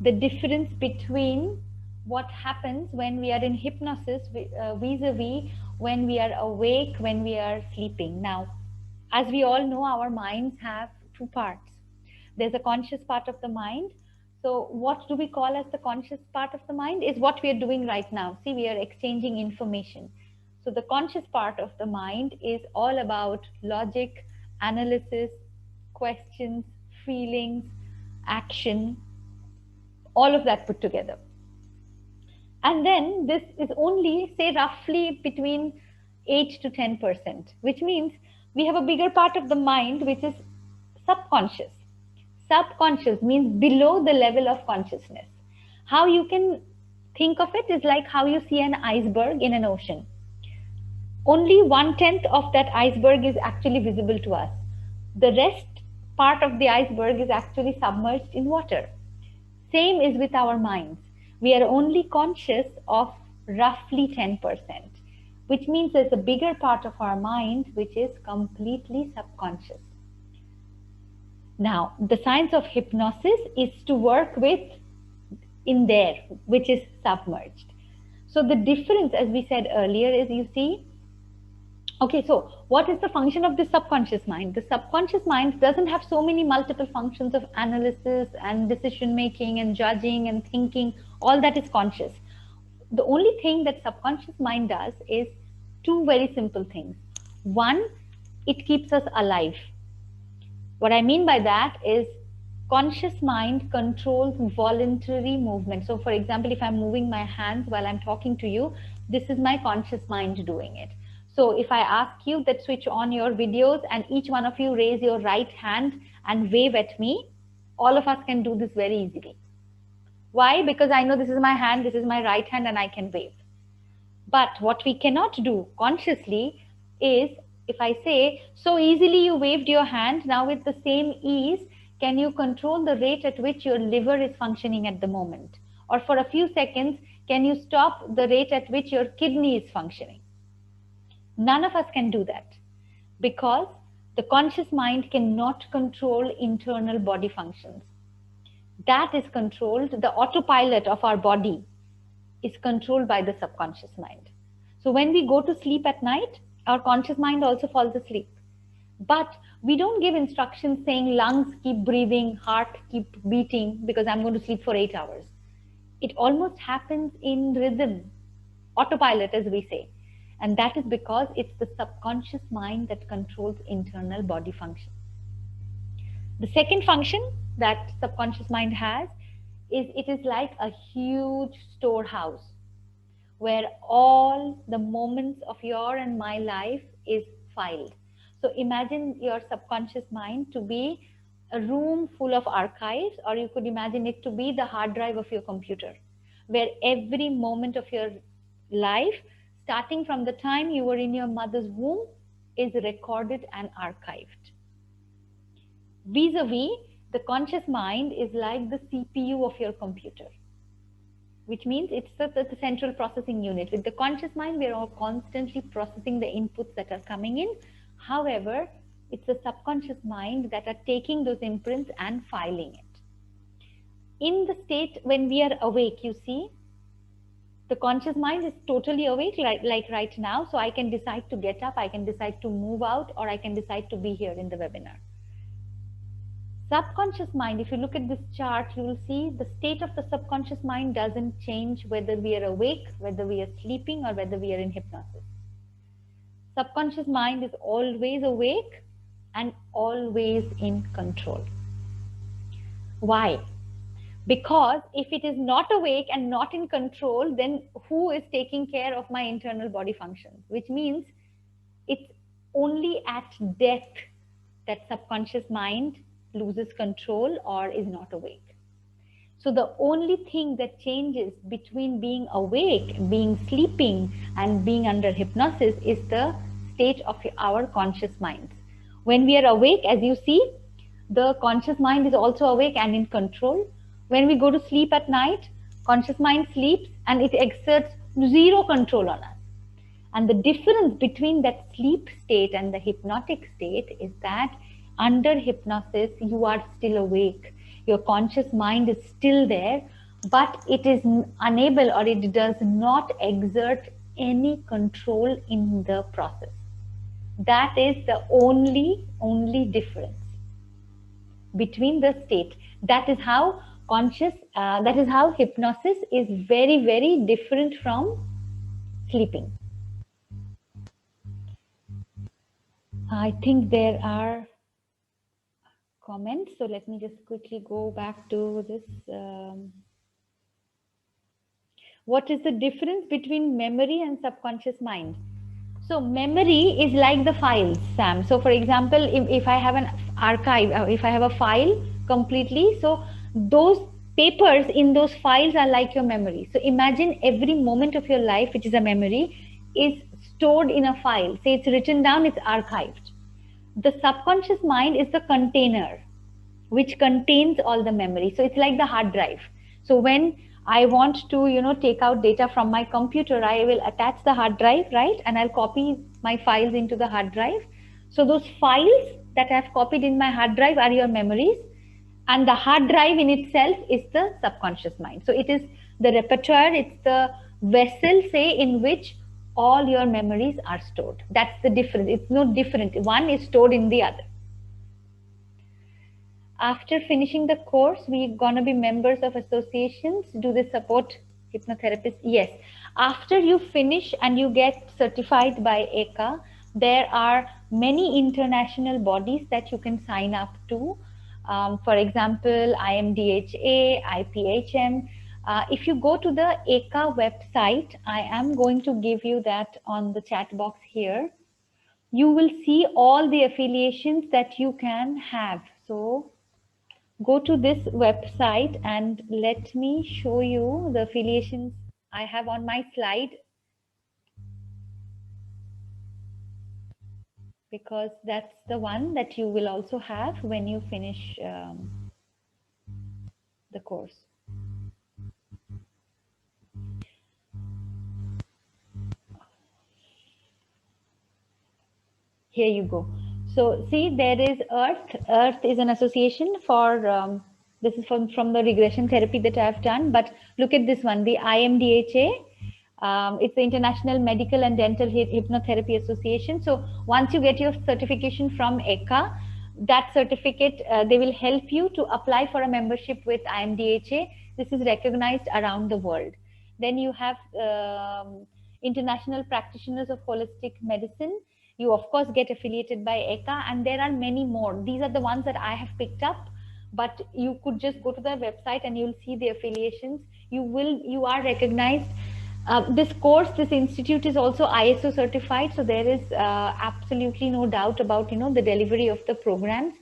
The difference between what happens when we are in hypnosis vis-a-vis when we are awake, when we are sleeping. Now, as we all know, our minds have two parts. There's a conscious part of the mind. So what do we call as the conscious part of the mind is what we are doing right now. See, we are exchanging information. So the conscious part of the mind is all about logic, analysis, questions, feelings, action, all of that put together. And then this is only, say, roughly between 8 to 10%, which means we have a bigger part of the mind which is subconscious. Subconscious means below the level of consciousness. How you can think of it is like how you see an iceberg in an ocean. Only 1/10 of that iceberg is actually visible to us. The rest part of the iceberg is actually submerged in water. Same is with our minds. We are only conscious of roughly 10%, which means there's a bigger part of our mind which is completely subconscious. Now, the science of hypnosis is to work with in there, which is submerged. So the difference, as we said earlier, is you see, okay, so what is the function of the subconscious mind? The subconscious mind doesn't have so many multiple functions of analysis and decision making and judging and thinking. All that is conscious. The only thing that subconscious mind does is two very simple things. One, it keeps us alive. What I mean by that is conscious mind controls voluntary movement. So for example, if I'm moving my hands while I'm talking to you, this is my conscious mind doing it. So if I ask you that switch on your videos and each one of you raise your right hand and wave at me, all of us can do this very easily. Why? Because I know this is my hand, this is my right hand, and I can wave. But what we cannot do consciously is, if I say, so easily you waved your hand, now with the same ease, can you control the rate at which your liver is functioning at the moment? Or for a few seconds, can you stop the rate at which your kidney is functioning? None of us can do that because the conscious mind cannot control internal body functions. That is controlled, the autopilot of our body is controlled by the subconscious mind. So when we go to sleep at night, our conscious mind also falls asleep. But we don't give instructions saying lungs keep breathing, heart keep beating because I'm going to sleep for 8 hours. It almost happens in rhythm, autopilot as we say. And that is because it's the subconscious mind that controls internal body function. The second function that subconscious mind has is it is like a huge storehouse where all the moments of your and my life is filed. So imagine your subconscious mind to be a room full of archives, or you could imagine it to be the hard drive of your computer, where every moment of your life, starting from the time you were in your mother's womb, is recorded and archived. Vis-a-vis, the conscious mind is like the CPU of your computer, which means it's the central processing unit. With the conscious mind, we are all constantly processing the inputs that are coming in. However, it's the subconscious mind that are taking those imprints and filing it. In the state when we are awake, you see, the conscious mind is totally awake, like right now. So I can decide to get up, I can decide to move out, or I can decide to be here in the webinar. Subconscious mind, if you look at this chart, you will see the state of the subconscious mind doesn't change whether we are awake, whether we are sleeping, or whether we are in hypnosis. Subconscious mind is always awake and always in control. Why? Because if it is not awake and not in control, then who is taking care of my internal body functions? Which means it's only at death that subconscious mind loses control or is not awake. So the only thing that changes between being awake, being sleeping, and being under hypnosis is the state of our conscious minds. When we are awake, as you see, the conscious mind is also awake and in control. When we go to sleep at night, conscious mind sleeps and it exerts zero control on us. And the difference between that sleep state and the hypnotic state is that under hypnosis, you are still awake. Your conscious mind is still there, but it is unable, or it does not exert any control in the process. That is the only difference between the state. That is how that is how hypnosis is very different from sleeping. I think there are comments, so let me just quickly go back to this. What is the difference between memory and subconscious mind? So memory is like the files, Sam. So for example, if I have an archive, if I have a file completely, so those papers in those files are like your memory. So imagine every moment of your life, which is a memory, is stored in a file. Say it's written down, it's archived. The subconscious mind is the container which contains all the memory. So it's like the hard drive. So when I want to, take out data from my computer, I will attach the hard drive, right? And I'll copy my files into the hard drive. So those files that I've copied in my hard drive are your memories. And the hard drive in itself is the subconscious mind. So it is the repertoire, it's the vessel, say, in which all your memories are stored. That's the difference. It's no different. One is stored in the other. After finishing the course, we're gonna be members of associations. Do they support hypnotherapists? Yes. After you finish and you get certified by ECA, there are many international bodies that you can sign up to. For example, IMDHA, IPHM. If you go to the ECA website, I am going to give you that on the chat box here. You will see all the affiliations that you can have. So go to this website and let me show you the affiliations I have on my slide, because that's the one that you will also have when you finish the course. Here you go. So see, there is Earth. Earth is an association for, this is from the regression therapy that I've done, but look at this one, the IMDHA. It's the International Medical and Dental Hypnotherapy Association. So once you get your certification from ECA, that certificate, they will help you to apply for a membership with IMDHA. This is recognized around the world. Then you have International Practitioners of Holistic Medicine. You of course get affiliated by ECA, and there are many more. These are the ones that I have picked up, but you could just go to the website and you'll see the affiliations. You are recognized. This course, this institute is also ISO certified, so there is absolutely no doubt about the delivery of the programs,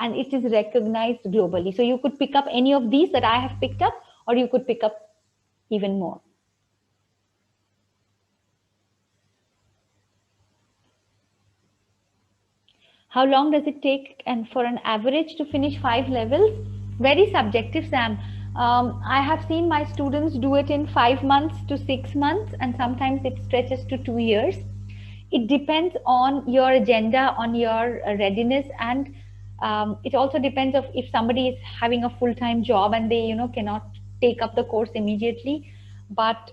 and it is recognized globally. So you could pick up any of these that I have picked up, or you could pick up even more. How long does it take and for an average to finish 5 levels? Very subjective, Sam. I have seen my students do it in 5 months to 6 months, and sometimes it stretches to 2 years. It depends on your agenda, on your readiness, and it also depends of if somebody is having a full-time job and they cannot take up the course immediately. But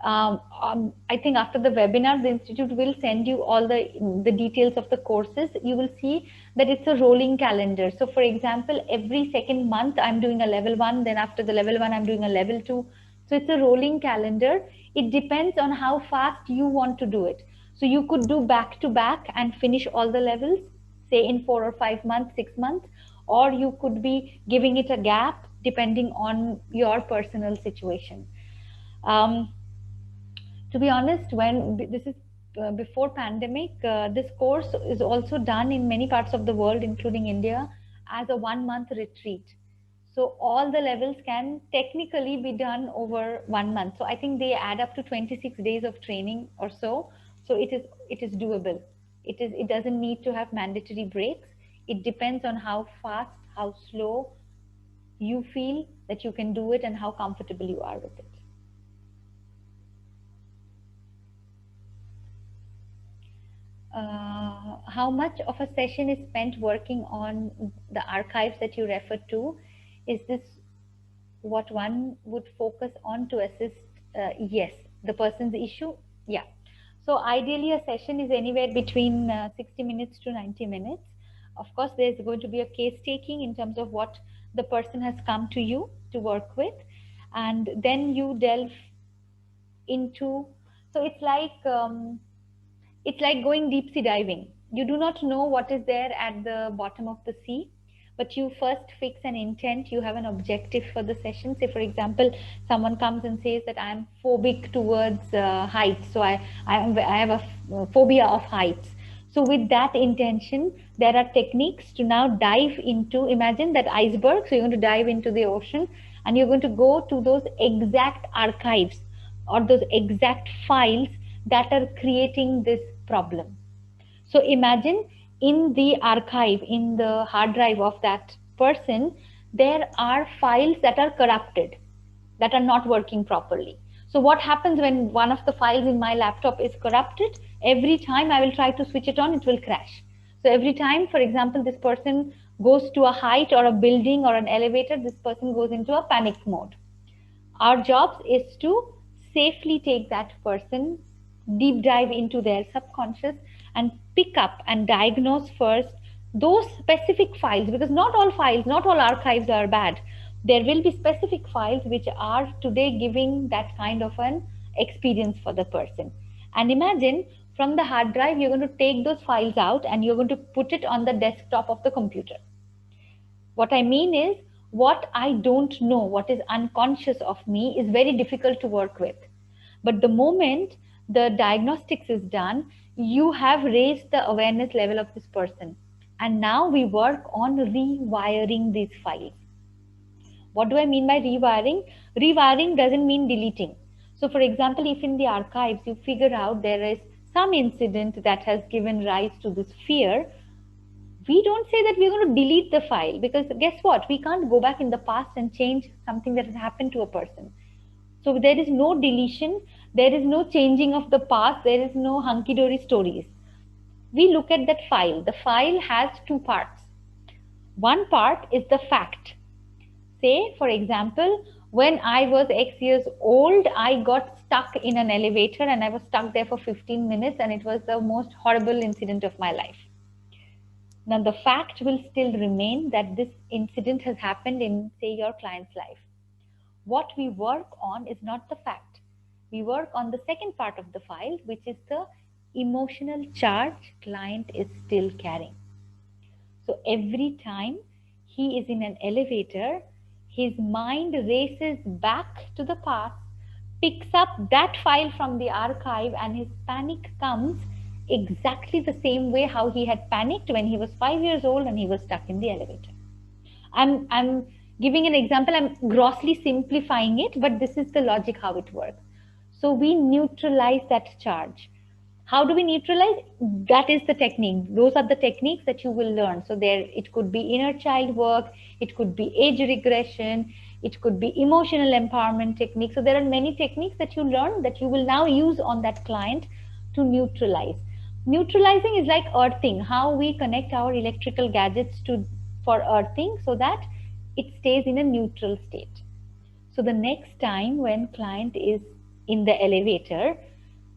I think after the webinar, the institute will send you all the details of the courses. You will see that it's a rolling calendar. So for example, every second month I'm doing a level 1, then after the level 1 I'm doing a level 2. So it's a rolling calendar. It depends on how fast you want to do it. So you could do back to back and finish all the levels, say in 4 or 5 months, 6 months, or you could be giving it a gap depending on your personal situation. To be honest, when this is before pandemic, this course is also done in many parts of the world, including India, as a 1 month retreat. So all the levels can technically be done over 1 month. So I think they add up to 26 days of training or so. So it is doable. It doesn't need to have mandatory breaks. It depends on how fast, how slow you feel that you can do it and how comfortable you are with it. how much of a session is spent working on the archives that you refer to? Is this what one would focus on to assist? Yes, the person's issue. Yeah. So ideally, a session is anywhere between 60 minutes to 90 minutes. Of course, there's going to be a case taking in terms of what the person has come to you to work with, and then you delve into. So it's like going deep sea diving. You do not know what is there at the bottom of the sea, but you first fix an intent. You have an objective for the session. Say, for example, someone comes and says that I am phobic towards heights. So I have a phobia of heights. So with that intention, there are techniques to now dive into, imagine that iceberg. So you're going to dive into the ocean and you're going to go to those exact archives or those exact files that are creating this problem. So imagine in the archive, in the hard drive of that person, there are files that are corrupted, that are not working properly. So what happens when one of the files in my laptop is corrupted? Every time I will try to switch it on, it will crash. So every time, for example, this person goes to a height or a building or an elevator, this person goes into a panic mode. Our job is to safely take that person, deep dive into their subconscious and pick up and diagnose first those specific files, because not all files, not all archives are bad. There will be specific files which are today giving that kind of an experience for the person. And imagine from the hard drive, you're going to take those files out and you're going to put it on the desktop of the computer. What I mean is, what I don't know, what is unconscious of me, is very difficult to work with. But the moment the diagnostics is done, you have raised the awareness level of this person. And now we work on rewiring these files. What do I mean by rewiring? Rewiring doesn't mean deleting. So, for example, if in the archives you figure out there is some incident that has given rise to this fear, we don't say that we're going to delete the file, because guess what? We can't go back in the past and change something that has happened to a person. So there is no deletion, there is no changing of the past, there is no hunky dory stories. We look at that file. The file has two parts. One part is the fact. Say, for example, when I was X years old, I got stuck in an elevator and I was stuck there for 15 minutes and it was the most horrible incident of my life. Now, the fact will still remain that this incident has happened in, say, your client's life. What we work on is not the fact. We work on the second part of the file, which is the emotional charge client is still carrying. So every time he is in an elevator, his mind races back to the past, picks up that file from the archive, and his panic comes exactly the same way how he had panicked when he was 5 years old and he was stuck in the elevator. I'm giving an example, I'm grossly simplifying it, but this is the logic how it works. So we neutralize that charge. How do we neutralize? That is the technique. Those are the techniques that you will learn. So there, it could be inner child work, it could be age regression, it could be emotional empowerment techniques. So there are many techniques that you learn that you will now use on that client to neutralize. Neutralizing is like earthing, how we connect our electrical gadgets to for earthing so that it stays in a neutral state. So the next time when client is in the elevator,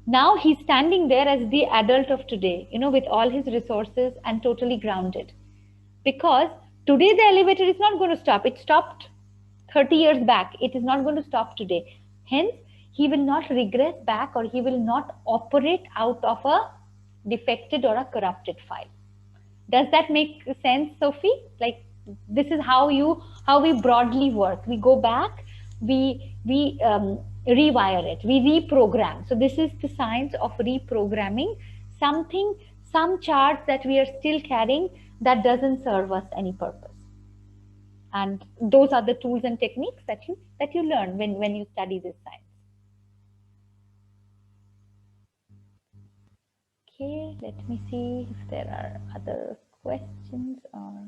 now he's standing there as the adult of today, with all his resources and totally grounded. Because today the elevator is not going to stop. It stopped 30 years back. It is not going to stop today. Hence, he will not regress back, or he will not operate out of a defected or a corrupted file. Does that make sense, Sophie? Like, this is how we broadly work. We go back, we rewire it, we reprogram. So this is the science of reprogramming some charge that we are still carrying that doesn't serve us any purpose. And those are the tools and techniques that you learn when you study this science. Okay, let me see if there are other questions or.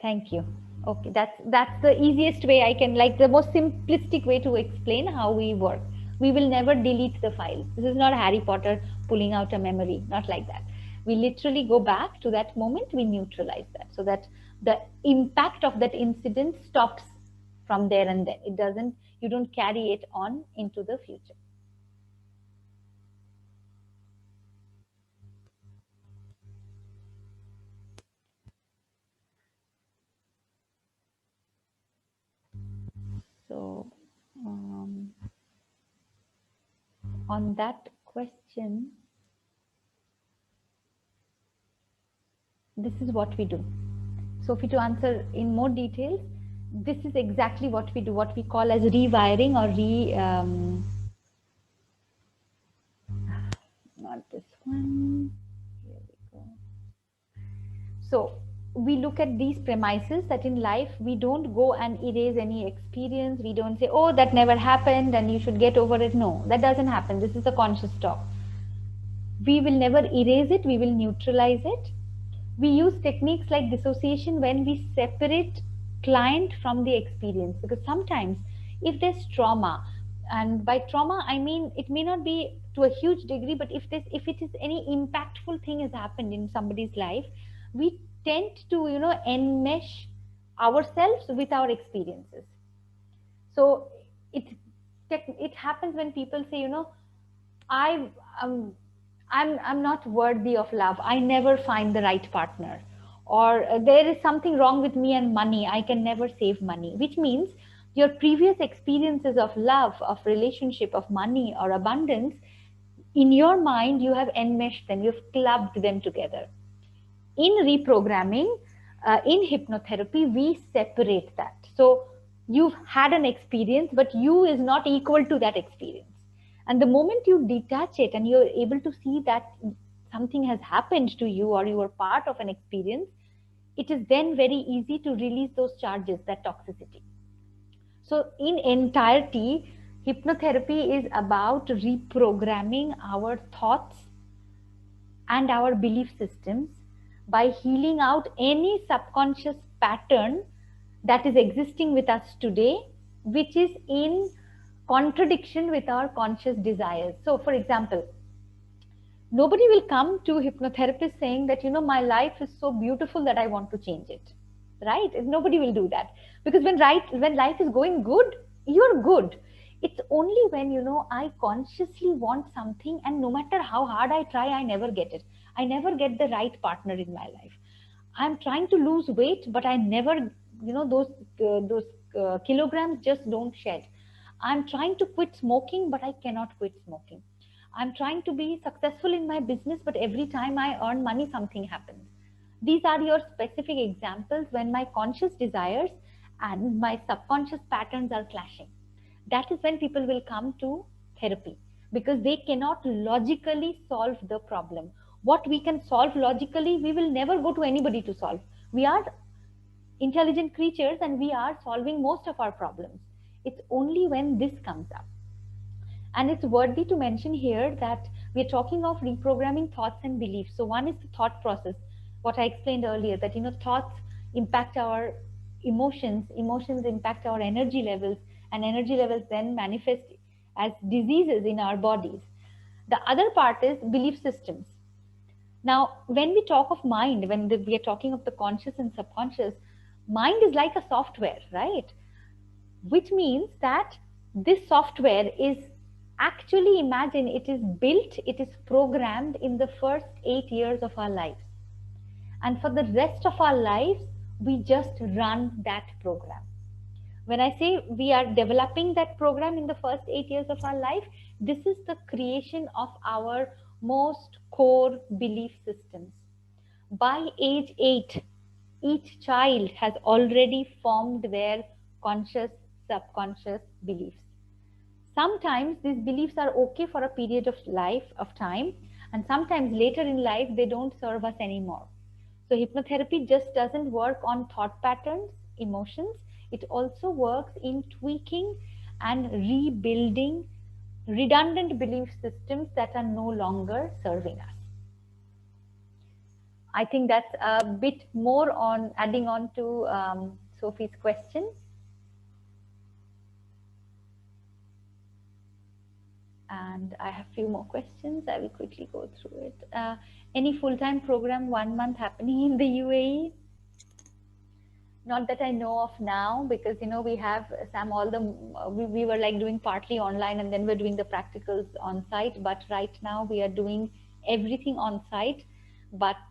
Thank you. Okay, that's the easiest way I can, like the most simplistic way to explain how we work. We will never delete the files. This is not Harry Potter pulling out a memory, not like that. We literally go back to that moment, we neutralize that so that the impact of that incident stops from there and then. It doesn't, you don't carry it on into the future. So, on that question, this is what we do. So, if you to answer in more details, this is exactly what we do, what we call as rewiring or not this one. Here we go. So, we look at these premises that in life we don't go and erase any experience. We don't say, oh, that never happened and you should get over it. No, that doesn't happen. This is a conscious talk. We will never erase it, we will neutralize it. We use techniques like dissociation when we separate client from the experience, because sometimes if there's trauma, and by trauma I mean it may not be to a huge degree, but if it is any impactful thing has happened in somebody's life, we tend to enmesh ourselves with our experiences. So it it happens when people say, I um, I'm not worthy of love. I never find the right partner. Or there is something wrong with me and money. I can never save money, which means your previous experiences of love, of relationship, of money or abundance, in your mind, you have enmeshed them, you've clubbed them together. In reprogramming, in hypnotherapy, we separate that. So you've had an experience, but you is not equal to that experience. And the moment you detach it and you're able to see that something has happened to you or you are part of an experience, it is then very easy to release those charges, that toxicity. So, in entirety, hypnotherapy is about reprogramming our thoughts and our belief systems by healing out any subconscious pattern that is existing with us today, which is in contradiction with our conscious desires. So, for example, nobody will come to hypnotherapist saying that, my life is so beautiful that I want to change it. Right? Nobody will do that. Because when life is going good, you're good. It's only when, I consciously want something and no matter how hard I try, I never get it. I never get the right partner in my life. I'm trying to lose weight, but I never, those kilograms just don't shed. I'm trying to quit smoking, but I cannot quit smoking. I'm trying to be successful in my business, but every time I earn money, something happens. These are your specific examples when my conscious desires and my subconscious patterns are clashing. That is when people will come to therapy, because they cannot logically solve the problem. What we can solve logically, we will never go to anybody to solve. We are intelligent creatures and we are solving most of our problems. It's only when this comes up. And it's worthy to mention here that we're talking of reprogramming thoughts and beliefs. So one is the thought process, what I explained earlier, that thoughts impact our emotions, emotions impact our energy levels, and energy levels then manifest as diseases in our bodies. The other part is belief systems. Now, when we talk of mind, we are talking of the conscious and subconscious, mind is like a software, right? Which means that this software is actually, imagine, it is built, it is programmed in the first 8 years of our lives. And for the rest of our lives, we just run that program. When I say we are developing that program in the first 8 years of our life, this is the creation of our most core belief systems. By age 8, each child has already formed their conscious, subconscious beliefs. Sometimes these beliefs are okay for a period of time, and sometimes later in life they don't serve us anymore. So hypnotherapy just doesn't work on thought patterns, emotions. It also works in tweaking and rebuilding redundant belief systems that are no longer serving us. I think that's a bit more on adding on to Sophie's question. And I have few more questions. I will quickly go through it. Any full-time program 1 month happening in the UAE? Not that I know of now, because we have Sam, all the we were like doing partly online, and then we're doing the practicals on site. But right now we are doing everything on site, but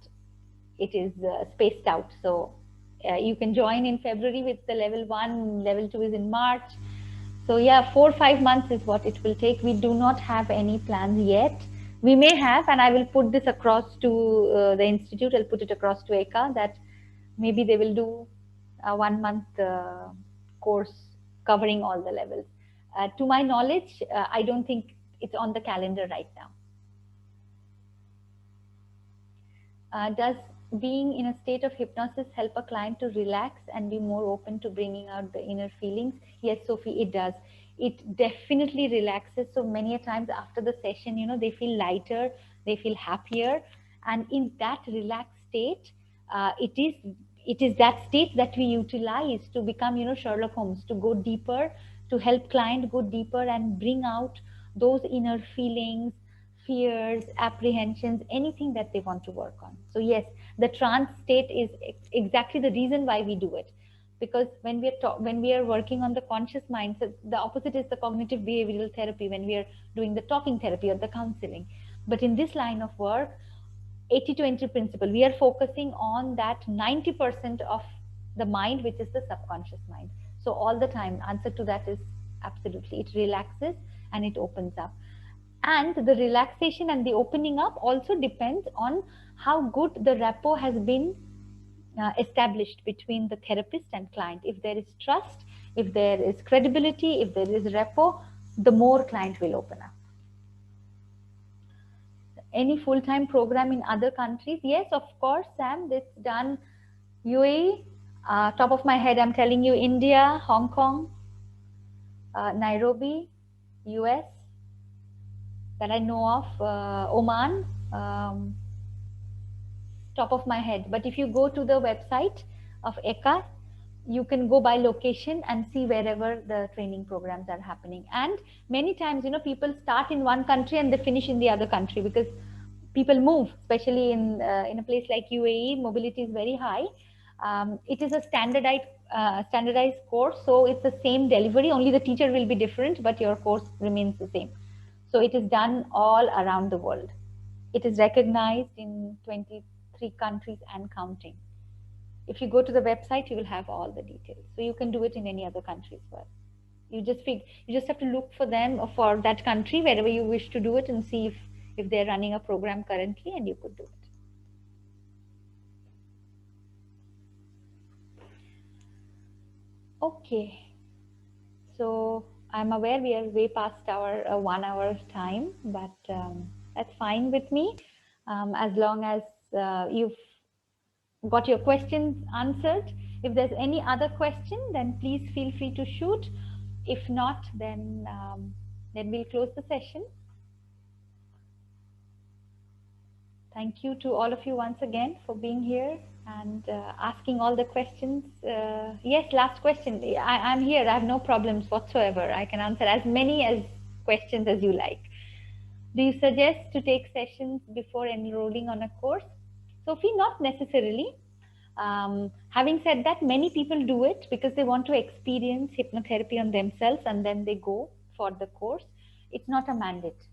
it is spaced out. So you can join in February with the level 1, level 2 is in March. So yeah, 4 or 5 months is what it will take. We do not have any plans yet. We may have, and I will put this across to the institute. I'll put it across to ECA that maybe they will do a 1 month course covering all the levels. To my knowledge, I don't think it's on the calendar right now. Does being in a state of hypnosis help a client to relax and be more open to bringing out the inner feelings? Yes, Sophie, it does. It definitely relaxes. So many a times after the session, they feel lighter, they feel happier, and in that relaxed state, it is that state that we utilize to become, Sherlock Holmes, to go deeper, to help client go deeper and bring out those inner feelings, fears, apprehensions, anything that they want to work on. So yes, the trance state is exactly the reason why we do it. Because when we are working on the conscious mindset, the opposite is the cognitive behavioral therapy, when we are doing the talking therapy or the counseling. But in this line of work, 80-20 principle, we are focusing on that 90% of the mind, which is the subconscious mind. So all the time, answer to that is absolutely. It relaxes and it opens up. And the relaxation and the opening up also depends on how good the rapport has been established between the therapist and client. If there is trust, if there is credibility, if there is rapport, the more client will open up. Any full-time program in other countries? Yes, of course, Sam. It's done UAE. Top of my head, I'm telling you, India, Hong Kong, Nairobi, US, that I know of, Oman, top of my head. But if you go to the website of ECA, you can go by location and see wherever the training programs are happening. And many times, people start in one country and they finish in the other country, because people move, especially in a place like UAE, mobility is very high. It is a standardized course, so it's the same delivery, only the teacher will be different, but your course remains the same. So it is done all around the world. It is recognized in 23 countries and counting. If you go to the website, you will have all the details. So you can do it in any other country as well. You just have to look for them, or for that country wherever you wish to do it, and see if they're running a program currently, and you could do it. Okay. So I'm aware we are way past our 1 hour time, but that's fine with me, as long as you've got your questions answered. If there's any other question, then please feel free to shoot. If not, then we'll close the session. Thank you to all of you once again for being here and asking all the questions. Yes, last question. I'm here. I have no problems whatsoever. I can answer as many as questions as you like. Do you suggest to take sessions before enrolling on a course? Sophie, not necessarily. Having said that, many people do it because they want to experience hypnotherapy on themselves and then they go for the course. It's not a mandate.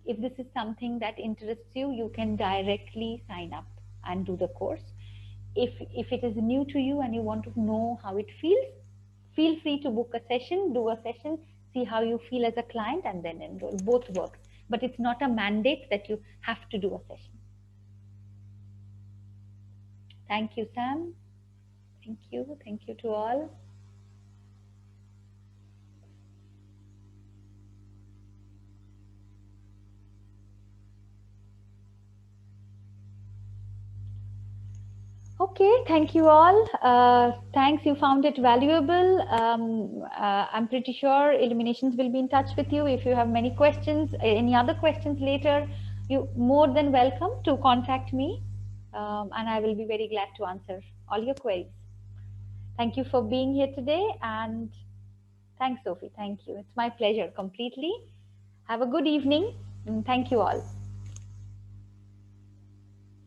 If this is something that interests you, you can directly sign up and do the course. If it is new to you and you want to know how it feels, feel free to book a session, do a session, see how you feel as a client, and then enroll. Both works. But it's not a mandate that you have to do a session. Thank you, Sam. Thank you. Thank you to all. Okay, thank you all. Thanks, you found it valuable. I'm pretty sure Illuminations will be in touch with you. If you have many questions, any other questions later, you're more than welcome to contact me, and I will be very glad to answer all your queries. Thank you for being here today, and thanks, Sophie. Thank you. It's my pleasure completely. Have a good evening, and thank you all.